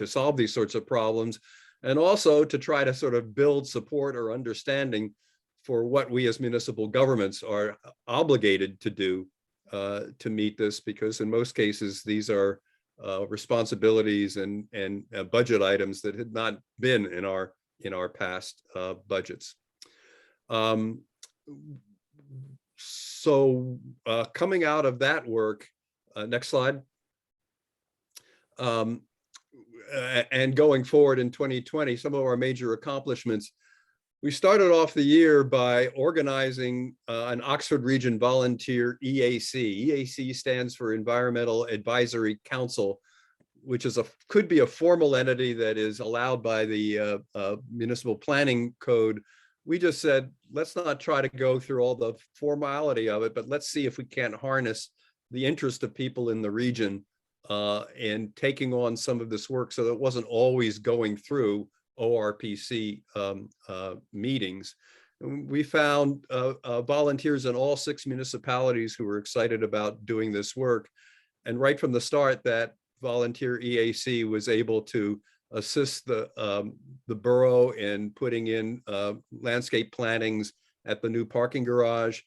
solve these sorts of problems, and also to try to sort of build support or understanding for what we as municipal governments are obligated to do to meet this, because in most cases these are responsibilities and budget items that had not been in our past budgets. So coming out of that work, next slide, and going forward in 2020, some of our major accomplishments. We started off the year by organizing an Oxford Region Volunteer EAC. EAC stands for Environmental Advisory Council, which is could be a formal entity that is allowed by the Municipal Planning Code. We just said, let's not try to go through all the formality of it, but let's see if we can't harness the interest of people in the region in taking on some of this work, so that it wasn't always going through ORPC meetings. We found volunteers in all 6 municipalities who were excited about doing this work. And right from the start, that volunteer EAC was able to assist the borough in putting in landscape plantings at the new parking garage.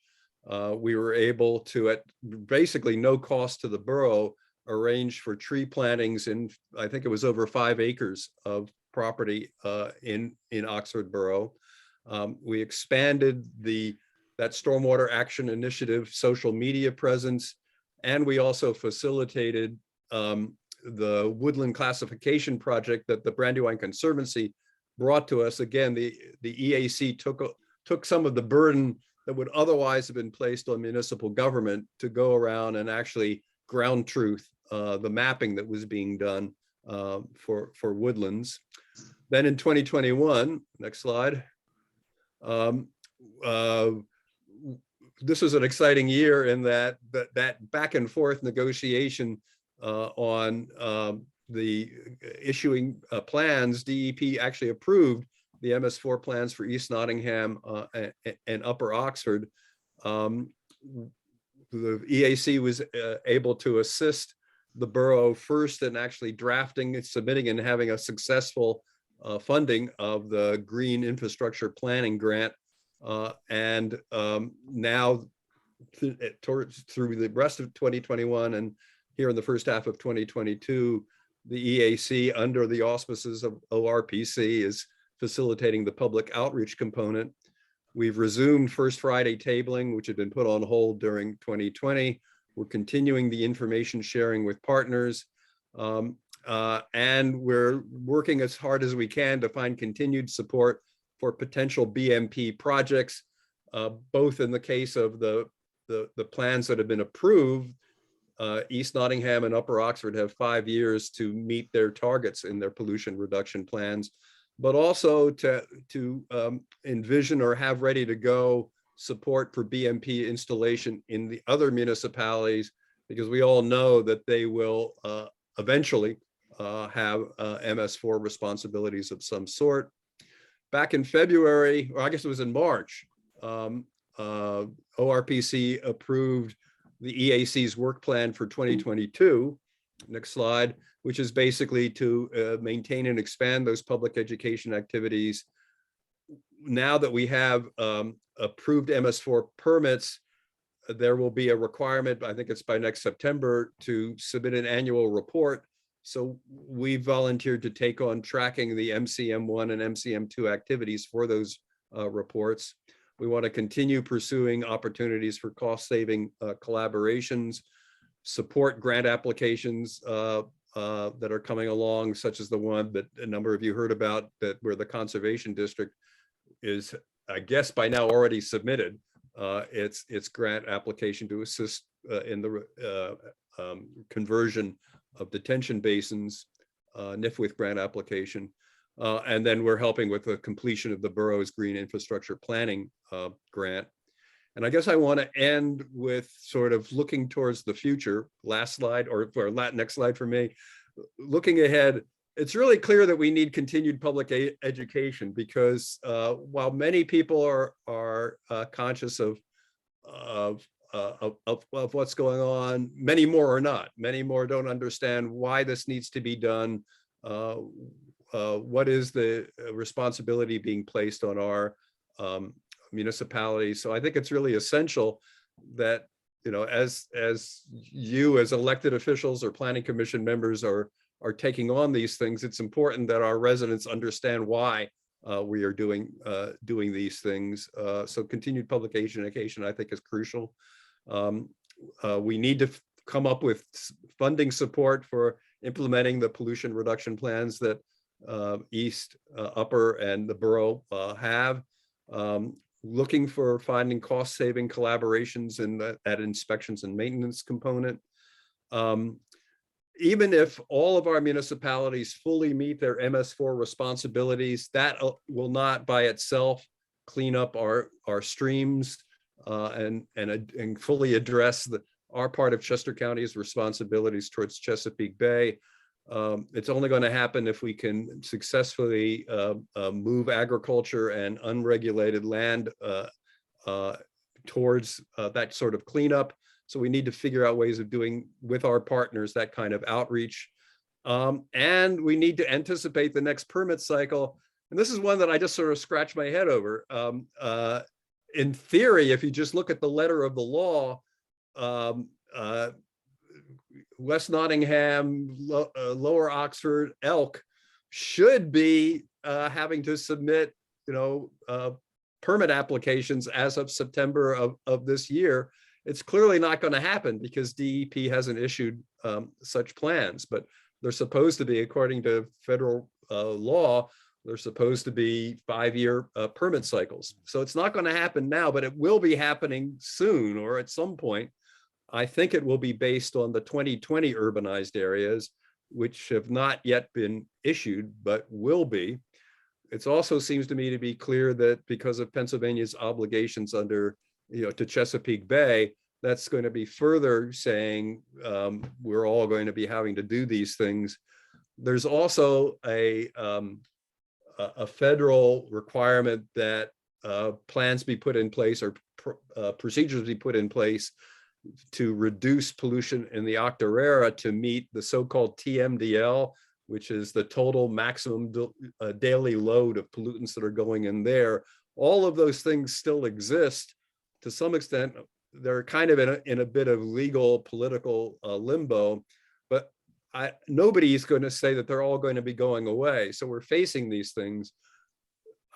We were able to, at basically no cost to the borough, arrange for tree plantings in, I think it was over 5 acres of property in Oxford Borough. We expanded that Stormwater Action Initiative social media presence, and we also facilitated the woodland classification project that the Brandywine Conservancy brought to us. Again, the EAC took some of the burden that would otherwise have been placed on municipal government to go around and actually ground truth the mapping that was being done for woodlands. Then in 2021, next slide. This was an exciting year in that back and forth negotiation on the issuing plans. DEP actually approved the MS4 plans for East Nottingham and Upper Oxford. The EAC was able to assist the borough first in actually drafting, submitting, and having a successful funding of the Green Infrastructure Planning Grant. And now through the rest of 2021 and here in the first half of 2022, the EAC, under the auspices of ORPC, is facilitating the public outreach component. We've resumed First Friday tabling, which had been put on hold during 2020. We're continuing the information sharing with partners. And we're working as hard as we can to find continued support for potential BMP projects, both in the case of the plans that have been approved. East Nottingham and Upper Oxford have 5 years to meet their targets in their pollution reduction plans, but also to envision or have ready to go support for BMP installation in the other municipalities, because we all know that they will eventually have MS4 responsibilities of some sort. Back in February, or I guess it was in March, ORPC approved the EAC's work plan for 2022. Next slide, which is basically to maintain and expand those public education activities. Now that we have approved MS4 permits, there will be a requirement, I think it's by next September, to submit an annual report. So we volunteered to take on tracking the MCM1 and MCM2 activities for those reports. We want to continue pursuing opportunities for cost-saving collaborations, support grant applications that are coming along, such as the one that a number of you heard about, that where the Conservation District is, I guess by now already submitted its grant application to assist in the conversion of detention basins, NIFWITH grant application. And then we're helping with the completion of the borough's Green Infrastructure Planning grant. And I guess I want to end with sort of looking towards the future. Last slide, or next slide for me. Looking ahead, it's really clear that we need continued public education, because while many people are conscious of what's going on, many more are not. Many more don't understand why this needs to be done. What is the responsibility being placed on our municipalities? So I think it's really essential that, you know, as you as elected officials or planning commission members are taking on these things, it's important that our residents understand why we are doing these things. So continued public education, I think, is crucial. We need to come up with funding support for implementing the pollution reduction plans that East, Upper, and the borough have. Looking for finding cost-saving collaborations in that inspections and maintenance component. Even if all of our municipalities fully meet their MS4 responsibilities, that will not by itself clean up our streams and fully address our part of Chester County's responsibilities towards Chesapeake Bay. It's only going to happen if we can successfully move agriculture and unregulated land towards that sort of cleanup. So we need to figure out ways of doing with our partners that kind of outreach. And we need to anticipate the next permit cycle. And this is one that I just sort of scratch my head over. In theory, if you just look at the letter of the law, West Nottingham, Lower Oxford, Elk should be having to submit, permit applications as of September of this year. It's clearly not going to happen because DEP hasn't issued such plans, but they're supposed to be, according to federal law, they're supposed to be 5-year permit cycles. So it's not going to happen now, but it will be happening soon or at some point. I think it will be based on the 2020 urbanized areas, which have not yet been issued, but will be. It also seems to me to be clear that because of Pennsylvania's obligations under, to Chesapeake Bay, that's going to be further saying we're all going to be having to do these things. There's also a federal requirement that plans be put in place or procedures be put in place to reduce pollution in the Octorara to meet the so-called TMDL, which is the total maximum daily load of pollutants that are going in there. All of those things still exist to some extent. They're kind of in a bit of legal political limbo, but nobody's going to say that they're all going to be going away. So we're facing these things.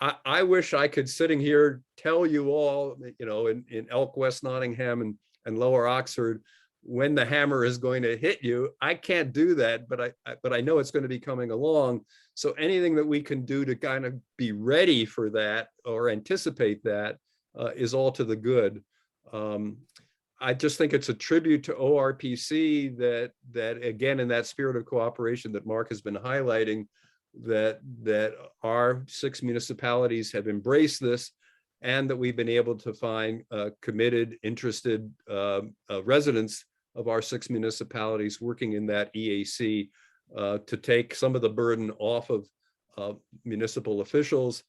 I wish I could, sitting here, tell you all, in Elk, West Nottingham, and Lower Oxford, when the hammer is going to hit you. I can't do that, but I know it's going to be coming along. So anything that we can do to kind of be ready for that or anticipate that is all to the good. I just think it's a tribute to ORPC that again, in that spirit of cooperation that Mark has been highlighting, that our 6 municipalities have embraced this, and that we've been able to find committed, interested residents of our 6 municipalities working in that EAC to take some of the burden off of municipal officials.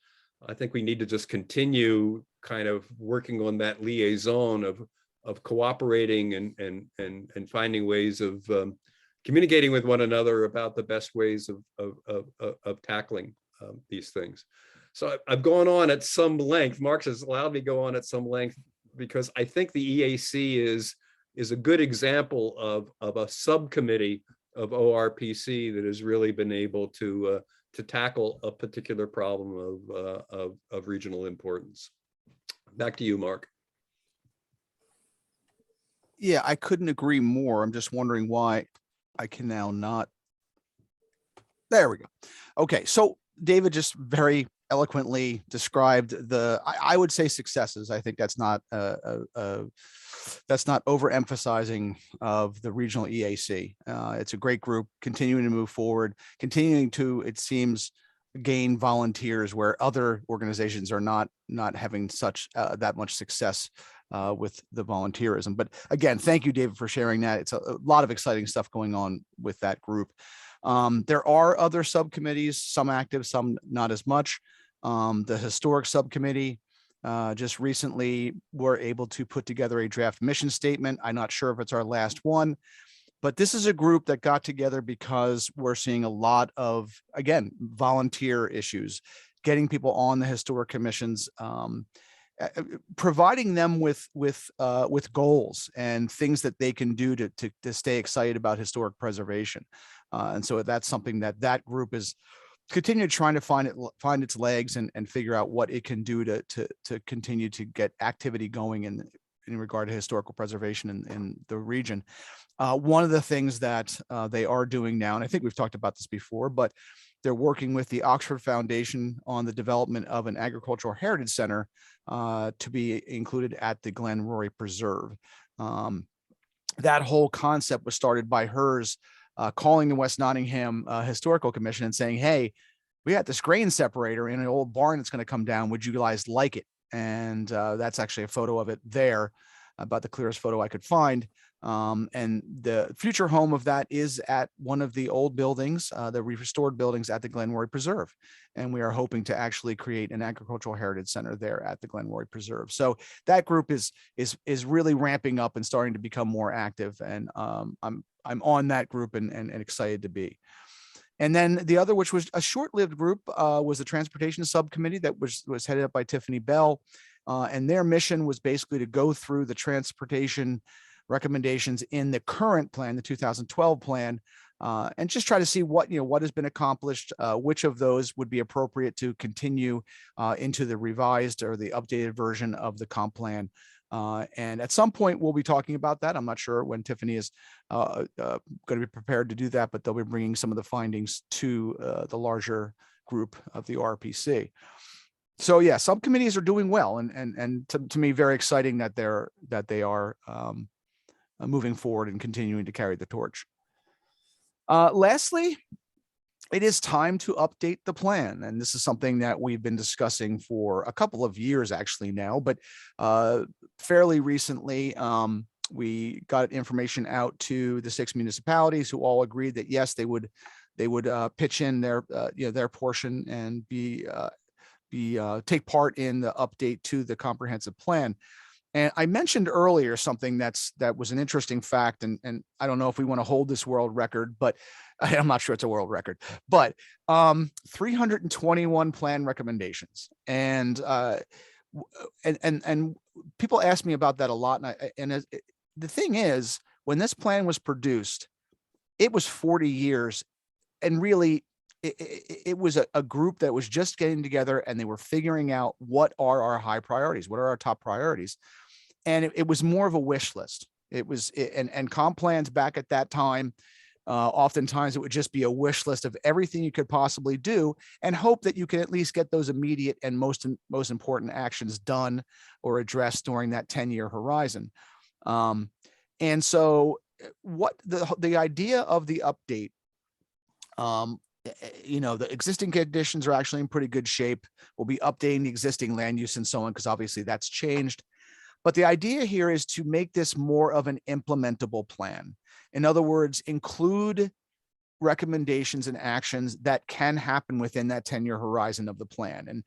I think we need to just continue kind of working on that liaison of cooperating and finding ways of communicating with one another about the best ways of tackling these things. So I've gone on at some length. Mark has allowed me to go on at some length because I think the EAC is a good example of a subcommittee of ORPC that has really been able to tackle a particular problem of regional importance. Back to you, Mark. Yeah, I couldn't agree more. I'm just wondering why I can now not. There we go. Okay, so David just very eloquently described I would say successes. I think that's not overemphasizing of the regional EAC. It's a great group, continuing to move forward, continuing to, it seems, gain volunteers where other organizations are not having such that much success with the volunteerism. But again, thank you, David, for sharing that. It's a lot of exciting stuff going on with that group. There are other subcommittees, some active, some not as much. The historic subcommittee just recently were able to put together a draft mission statement. I'm not sure if it's our last one, but this is a group that got together because we're seeing a lot of, again, volunteer issues, getting people on the historic commissions, providing them with goals and things that they can do to stay excited about historic preservation. And so that's something that group is continue trying to find its legs and figure out what it can do to continue to get activity going in regard to historical preservation in the region. One of the things that they are doing now, and I think we've talked about this before, but they're working with the Oxford Foundation on the development of an agricultural heritage center to be included at the Glen Rory Preserve. That whole concept was started by HERS calling the West Nottingham Historical Commission and saying, hey, we got this grain separator in an old barn that's going to come down. Would you guys like it? And that's actually a photo of it there, about the clearest photo I could find. And the future home of that is at one of the old buildings, the restored buildings at the Glen Roy Preserve. And we are hoping to actually create an agricultural heritage center there at the Glen Roy Preserve. So that group is really ramping up and starting to become more active. And I'm on that group and excited to be. And then the other, which was a short-lived group, was the Transportation Subcommittee that was headed up by Tiffany Bell. And their mission was basically to go through the transportation recommendations in the current plan, the 2012 plan, and just try to see what has been accomplished, which of those would be appropriate to continue into the revised or the updated version of the comp plan. And at some point we'll be talking about that. I'm not sure when Tiffany is going to be prepared to do that, but they'll be bringing some of the findings to the larger group of the ORPC. So yeah, subcommittees are doing well, and to me, very exciting that they are moving forward and continuing to carry the torch. Lastly, it is time to update the plan. And this is something that we've been discussing for a couple of years actually now, but fairly recently, we got information out to the 6 municipalities who all agreed that yes, they would pitch in their portion and take part in the update to the comprehensive plan. And I mentioned earlier something that was an interesting fact, and I don't know if we want to hold this world record, but I'm not sure it's a world record, but 321 plan recommendations. And people ask me about that a lot. The thing is, when this plan was produced, it was 40 years, and really it was a group that was just getting together, and they were figuring out what are our high priorities, what are our top priorities. And it was more of a wish list. And comp plans back at that time, oftentimes it would just be a wish list of everything you could possibly do, and hope that you can at least get those immediate and most important actions done or addressed during that 10-year horizon. And so what the idea of the update, the existing conditions are actually in pretty good shape. We'll be updating the existing land use and so on, because obviously that's changed. But the idea here is to make this more of an implementable plan. In other words, include recommendations and actions that can happen within that 10-year horizon of the plan. And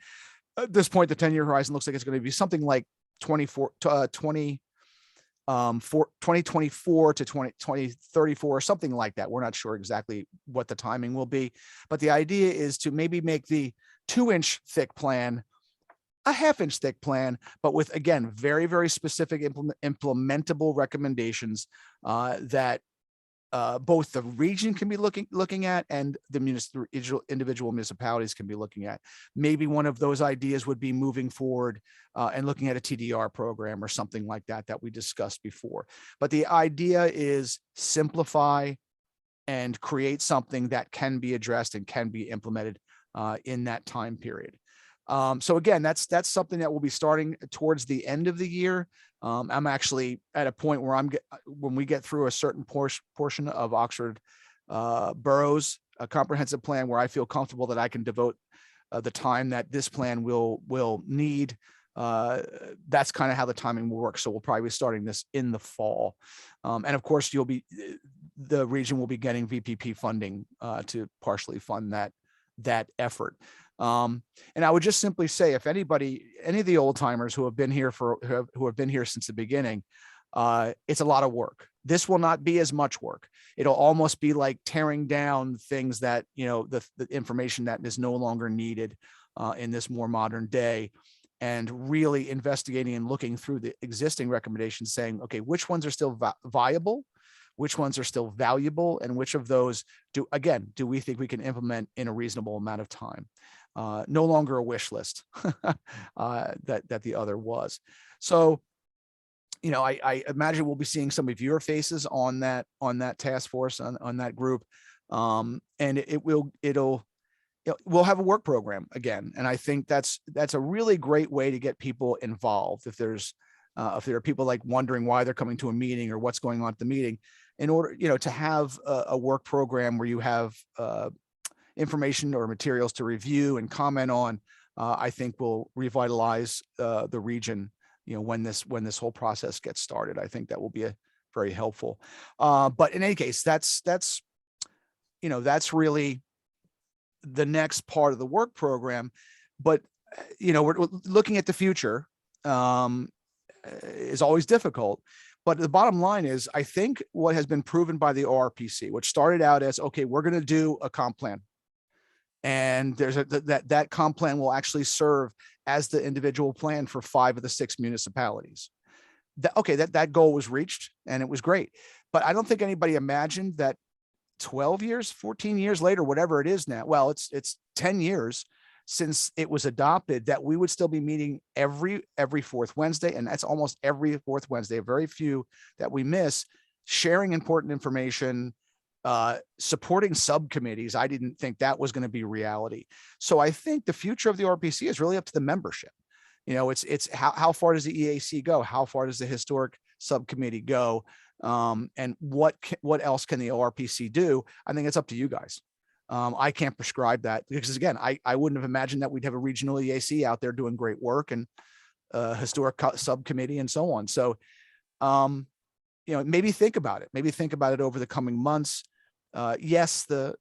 at this point, the 10-year horizon looks like it's going to be something like 2024 to 2034 or something like that. We're not sure exactly what the timing will be, but the idea is to maybe make the 2-inch thick plan a 1/2-inch thick plan, but with, again, very, very specific implementable recommendations that both the region can be looking at and the individual municipalities can be looking at. Maybe one of those ideas would be moving forward and looking at a TDR program or something like that we discussed before. But the idea is simplify and create something that can be addressed and can be implemented in that time period. So again, that's something that will be starting towards the end of the year. I'm actually at a point where when we get through a certain portion of Oxford Borough's comprehensive plan, where I feel comfortable that I can devote the time that this plan will need. That's kind of how the timing will work. So we'll probably be starting this in the fall. And of course, the region will be getting VPP funding to partially fund that effort. And I would just simply say, if any of the old timers who have been here since the beginning, it's a lot of work. This will not be as much work. It'll almost be like tearing down things that, the information that is no longer needed in this more modern day, and really investigating and looking through the existing recommendations, saying, okay, which ones are still viable? Which ones are still valuable, and which of those do we think we can implement in a reasonable amount of time? No longer a wish list that the other was. So, I imagine we'll be seeing some of your faces on that task force, on that group, and we'll have a work program again. And I think that's a really great way to get people involved. If there are people like wondering why they're coming to a meeting or what's going on at the meeting, in order, to have a work program where you have information or materials to review and comment on, I think will revitalize the region, when this whole process gets started. I think that will be very helpful. But in any case, that's really the next part of the work program. But we're looking at the future is always difficult. But the bottom line is, I think what has been proven by the ORPC, which started out as, okay, we're going to do a comp plan. And there's that comp plan will actually serve as the individual plan for 5 of the 6 municipalities. That goal was reached and it was great. But I don't think anybody imagined that 12 years, 14 years later, whatever it is now, well, it's 10 years since it was adopted, that we would still be meeting every 4th Wednesday. And that's almost every 4th Wednesday, very few that we miss, sharing important information, supporting subcommittees. I didn't think that was going to be reality. So I think the future of the ORPC is really up to the membership. It's how far does the EAC go? How far does the historic subcommittee go? And what else can the ORPC do? I think it's up to you guys. I can't prescribe that because, again, I wouldn't have imagined that we'd have a regional EAC out there doing great work and historic subcommittee and so on. So, maybe think about it. Maybe think about it over the coming months. Yes, the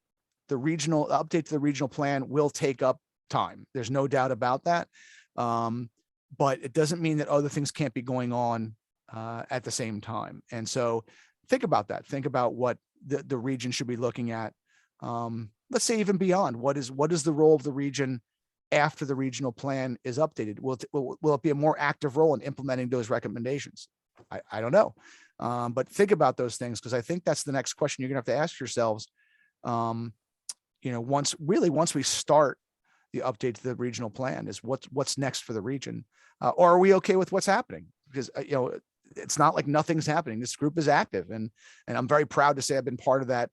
regional update to the regional plan will take up time. There's no doubt about that. But it doesn't mean that other things can't be going on at the same time. And so think about that. Think about what the region should be looking at. Let's say even beyond, what is the role of the region after the regional plan is updated? Will it be a more active role in implementing those recommendations? I don't know. But think about those things, because I think that's the next question you're gonna have to ask yourselves. Once we start the update to the regional plan, is what's next for the region, or are we okay with what's happening? Because it's not like nothing's happening. This group is active, and I'm very proud to say I've been part of that,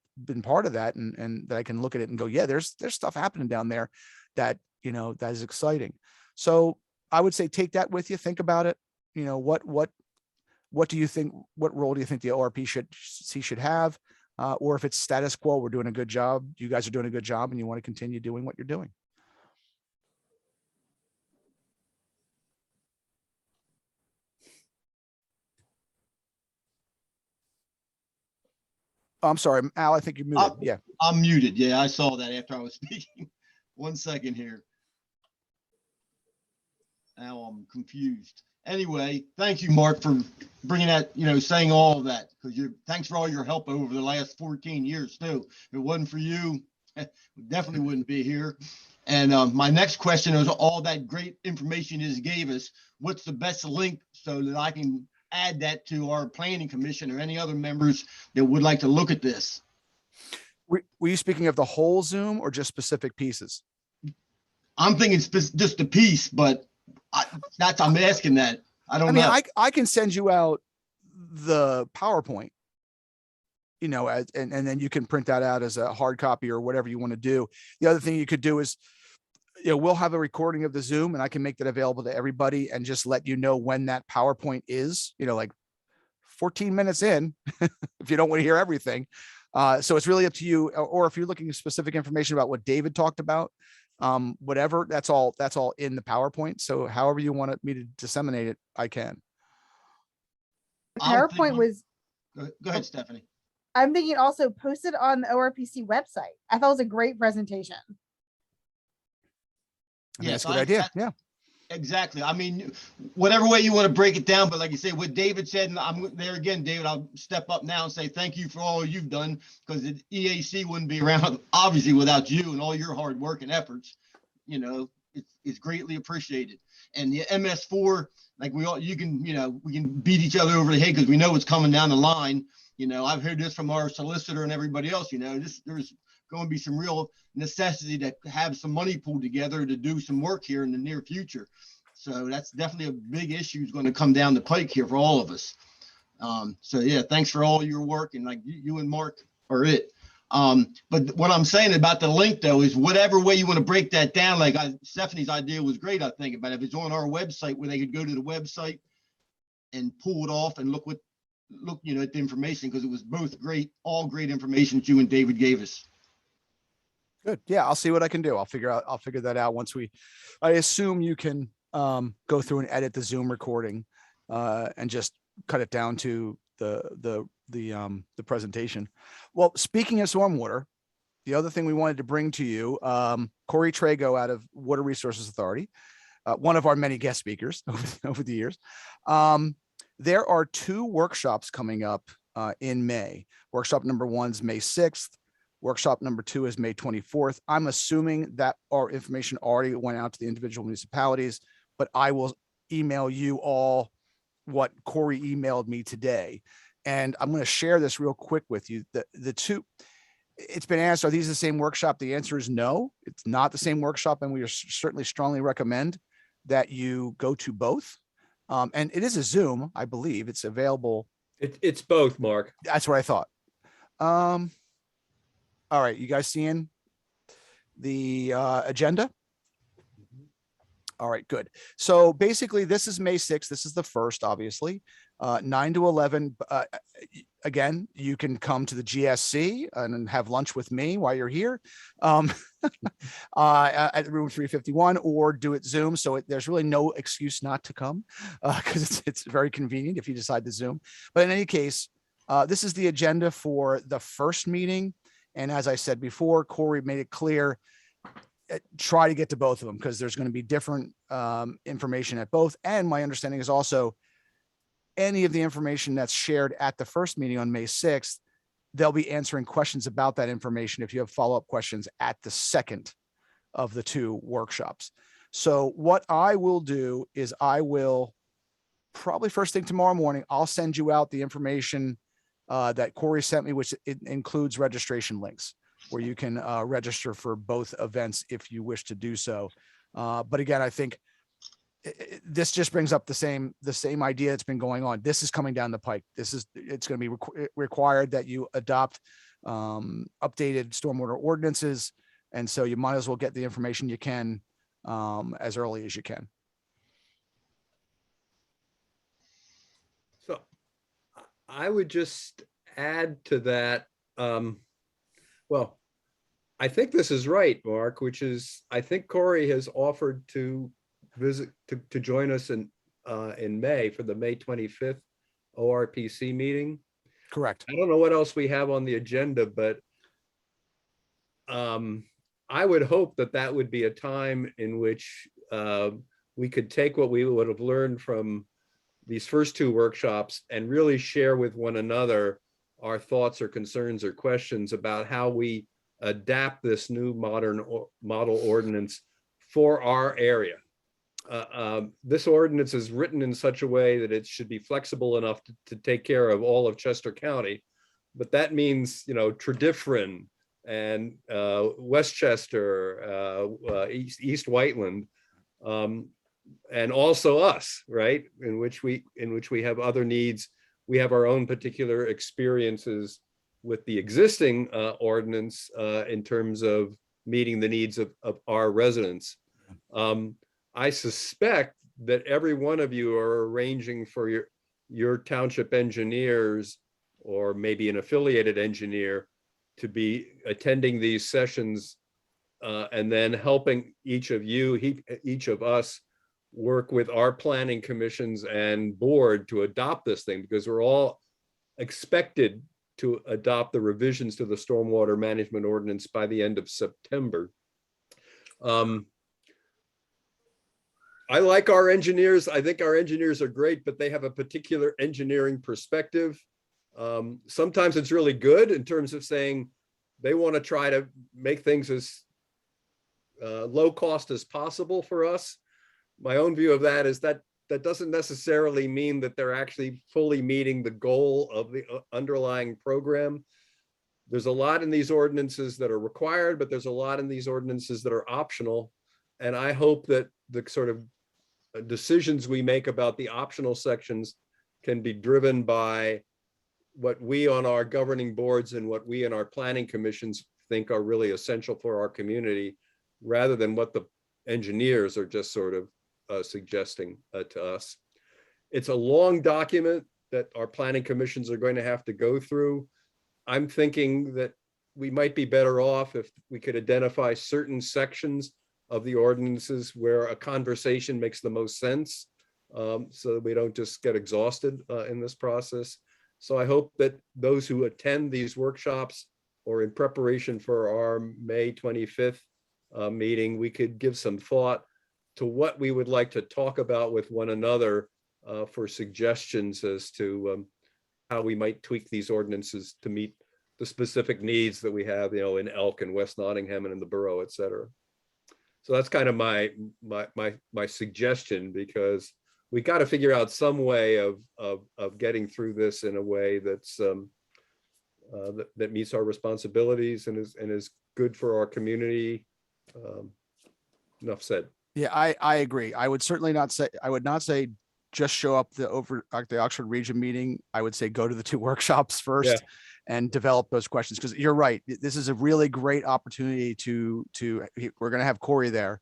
and that I can look at it and go, yeah, there's stuff happening down there that that is exciting. So I would say take that with you, think about it. What do you think? What role do you think the ORPC should have? Or if it's status quo, we're doing a good job. You guys are doing a good job, and you want to continue doing what you're doing. Oh, I'm sorry, Al, I think you're muted. Yeah. I'm muted. Yeah, I saw that after I was speaking. 1 second here. Now I'm confused. Anyway, thank you, Mark, for bringing that, saying all of that, because thanks for all your help over the last 14 years too. If it wasn't for you, we definitely wouldn't be here. And my next question is, all that great information you just gave us, what's the best link so that I can add that to our planning commission or any other members that would like to look at this? Were you speaking of the whole Zoom or just specific pieces? I'm thinking just a piece, but I'm asking that. I don't know. I can send you out the PowerPoint, and then you can print that out as a hard copy or whatever you want to do. The other thing you could do is, we'll have a recording of the Zoom, and I can make that available to everybody and just let you know when that PowerPoint is, like 14 minutes in, if you don't want to hear everything. So it's really up to you. Or if you're looking at specific information about what David talked about, whatever, that's all in the PowerPoint. So however you want me to disseminate it, I can. PowerPoint was. Go ahead, Stephanie. I'm thinking also posted on the ORPC website. I thought it was a great presentation. That's a good idea. Yeah, exactly. I mean, whatever way you want to break it down, but like you say, what David said, and I'm there again, David, I'll step up now and say thank you for all you've done, because the EAC wouldn't be around, obviously, without you and all your hard work and efforts. It's greatly appreciated. And the MS4, like we can beat each other over the head because we know what's coming down the line. I've heard this from our solicitor and everybody else, there's going to be some real necessity to have some money pulled together to do some work here in the near future. So that's definitely a big issue is going to come down the pike here for all of us. So yeah, thanks for all your work, and like you and Mark are it. But what I'm saying about the link though is whatever way you want to break that down, like Stephanie's idea was great, I think, about if it's on our website where they could go to the website and pull it off and look at the information, because it was both great, all great information that you and David gave us. Good. Yeah, I'll see what I can do. I'll figure that out once I assume you can go through and edit the Zoom recording and just cut it down to the presentation. Well, speaking of stormwater, the other thing we wanted to bring to you, Corey Trago out of Water Resources Authority, one of our many guest speakers over the years. There are 2 workshops coming up in May. Workshop number 1 is May 6th. Workshop number 2 is May 24th. I'm assuming that our information already went out to the individual municipalities, but I will email you all what Corey emailed me today. And I'm going to share this real quick with you. The 2, it's been asked, are these the same workshop? The answer is no, it's not the same workshop. And we certainly strongly recommend that you go to both. And it is a Zoom, I believe. It's available. It's both, Mark. That's what I thought. All right, you guys seeing the agenda? All right, good. So basically, this is May 6th. This is the first, obviously, 9 to 11. Again, you can come to the GSC and have lunch with me while you're here at room 351, or do it Zoom. So there's really no excuse not to come because it's very convenient if you decide to Zoom. But in any case, this is the agenda for the first meeting. And as I said before, Corey made it clear, try to get to both of them because there's going to be different information at both. And my understanding is also any of the information that's shared at the first meeting on May 6th, they'll be answering questions about that information if you have follow-up questions at the second of the 2 workshops. So what I will do is I will probably first thing tomorrow morning, I'll send you out the information that Corey sent me, which it includes registration links where you can register for both events if you wish to do so. But again, I think this just brings up the same idea that's been going on. This is coming down the pike. It's going to be required that you adopt updated stormwater ordinances. And so you might as well get the information you can as early as you can. So I would just add to that. Well, I think this is right, Mark, which is, I think Corey has offered to visit, to join us in May for the May 25th ORPC meeting. Correct. I don't know what else we have on the agenda, but I would hope that that would be a time in which we could take what we would have learned from these first 2 workshops and really share with one another our thoughts or concerns or questions about how we adapt this new modern model ordinance for our area. This ordinance is written in such a way that it should be flexible enough to take care of all of Chester County. But that means, you know, Tredyffrin and Westchester, East Whiteland, and also us, right? In which we have other needs. We have our own particular experiences with the existing ordinance in terms of meeting the needs of our residents. I suspect that every one of you are arranging for your township engineers or maybe an affiliated engineer to be attending these sessions and then helping each of us work with our planning commissions and board to adopt this thing, because we're all expected to adopt the revisions to the stormwater management ordinance by the end of September. I like our engineers. I think our engineers are great, but they have a particular engineering perspective. Sometimes it's really good in terms of saying they want to try to make things as low cost as possible for us. My own view of that is that doesn't necessarily mean that they're actually fully meeting the goal of the underlying program. There's a lot in these ordinances that are required, but there's a lot in these ordinances that are optional. And I hope that the sort of decisions we make about the optional sections can be driven by what we on our governing boards and what we in our planning commissions think are really essential for our community, rather than what the engineers are just sort of suggesting to us. It's a long document that our planning commissions are going to have to go through. I'm thinking that we might be better off if we could identify certain sections of the ordinances where a conversation makes the most sense, so that we don't just get exhausted in this process. So I hope that those who attend these workshops or in preparation for our May 25th meeting, we could give some thought to what we would like to talk about with one another for suggestions as to how we might tweak these ordinances to meet the specific needs that we have, in Elk and West Nottingham and in the borough, et cetera. So that's kind of my suggestion, because we got to figure out some way of getting through this in a way that's that meets our responsibilities and is good for our community. Enough said. Yeah, I agree. I would not say just show up the Oxford Region meeting. I would say go to the 2 workshops first. Yeah. And develop those questions, because you're right. This is a really great opportunity to we're going to have Corey there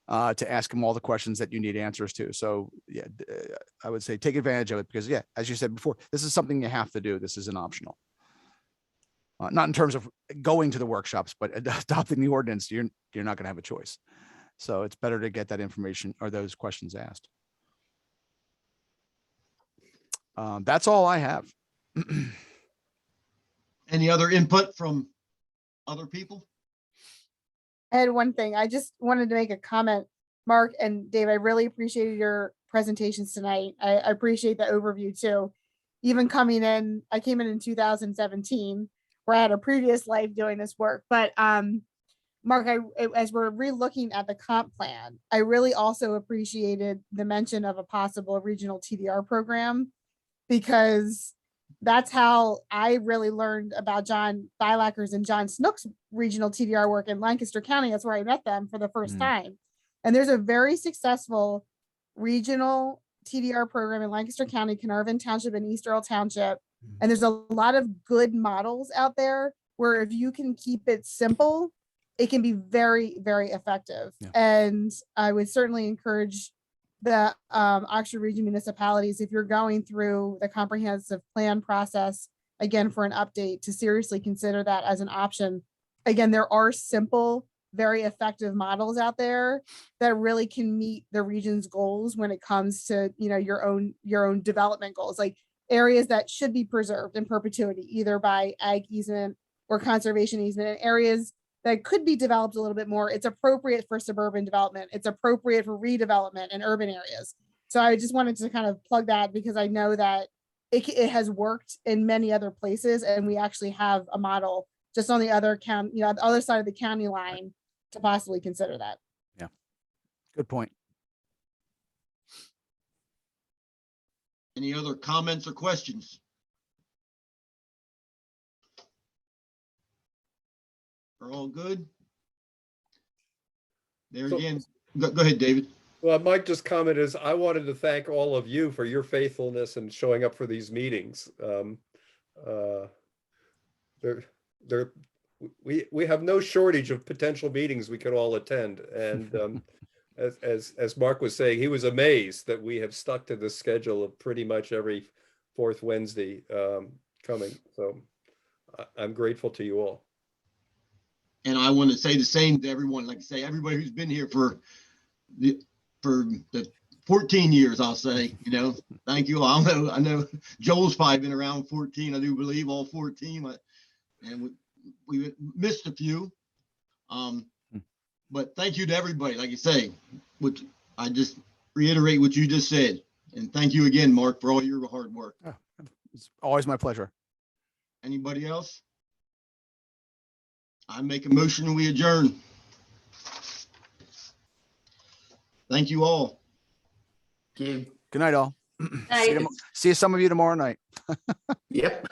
to ask him all the questions that you need answers to. So yeah, I would say take advantage of it, because yeah, as you said before, this is something you have to do. This isn't optional. Not in terms of going to the workshops, but adopting the ordinance, you're not going to have a choice. So it's better to get that information or those questions asked. That's all I have. Any other input from other people? I had one thing. I just wanted to make a comment, Mark and Dave. I really appreciated your presentations tonight. I appreciate the overview too. Even coming in, I came in 2017, where I had a previous life doing this work. But Mark, as we're re-looking at the comp plan, I really also appreciated the mention of a possible regional TDR program, because that's how I really learned about John Thylacker's and John Snook's regional TDR work in Lancaster County. That's where I met them for the first time. And there's a very successful regional TDR program in Lancaster County, Carnarvon Township, and East Earl Township. And there's a lot of good models out there where if you can keep it simple, it can be very, very effective. Yeah. And I would certainly encourage the Oxford Region municipalities, if you're going through the comprehensive plan process, again, for an update, to seriously consider that as an option. Again, there are simple, very effective models out there that really can meet the region's goals when it comes to, your own development goals, like areas that should be preserved in perpetuity, either by ag easement or conservation easement, and areas that could be developed a little bit more. It's appropriate for suburban development. It's appropriate for redevelopment in urban areas. So I just wanted to kind of plug that, because I know that it has worked in many other places, and we actually have a model just on the other county, the other side of the county line, to possibly consider that. Yeah, good point. Any other comments or questions? Are all good? There So- again, go ahead, David. Well, my just comment is I wanted to thank all of you for your faithfulness and showing up for these meetings. We have no shortage of potential meetings we could all attend. And as Mark was saying, he was amazed that we have stuck to the schedule of pretty much every 4th Wednesday coming. So I'm grateful to you all. And I want to say the same to everyone, like I say, everybody who's been here for the 14 years, I'll say, thank you all. I know Joel's probably been around 14, I do believe, all 14, and we missed a few. But thank you to everybody, like you say, which I just reiterate what you just said. And thank you again, Mark, for all your hard work. Oh, it's always my pleasure. Anybody else? I make a motion, we adjourn. Thank you all. Good night, all. Night. See some of you tomorrow night. Yep.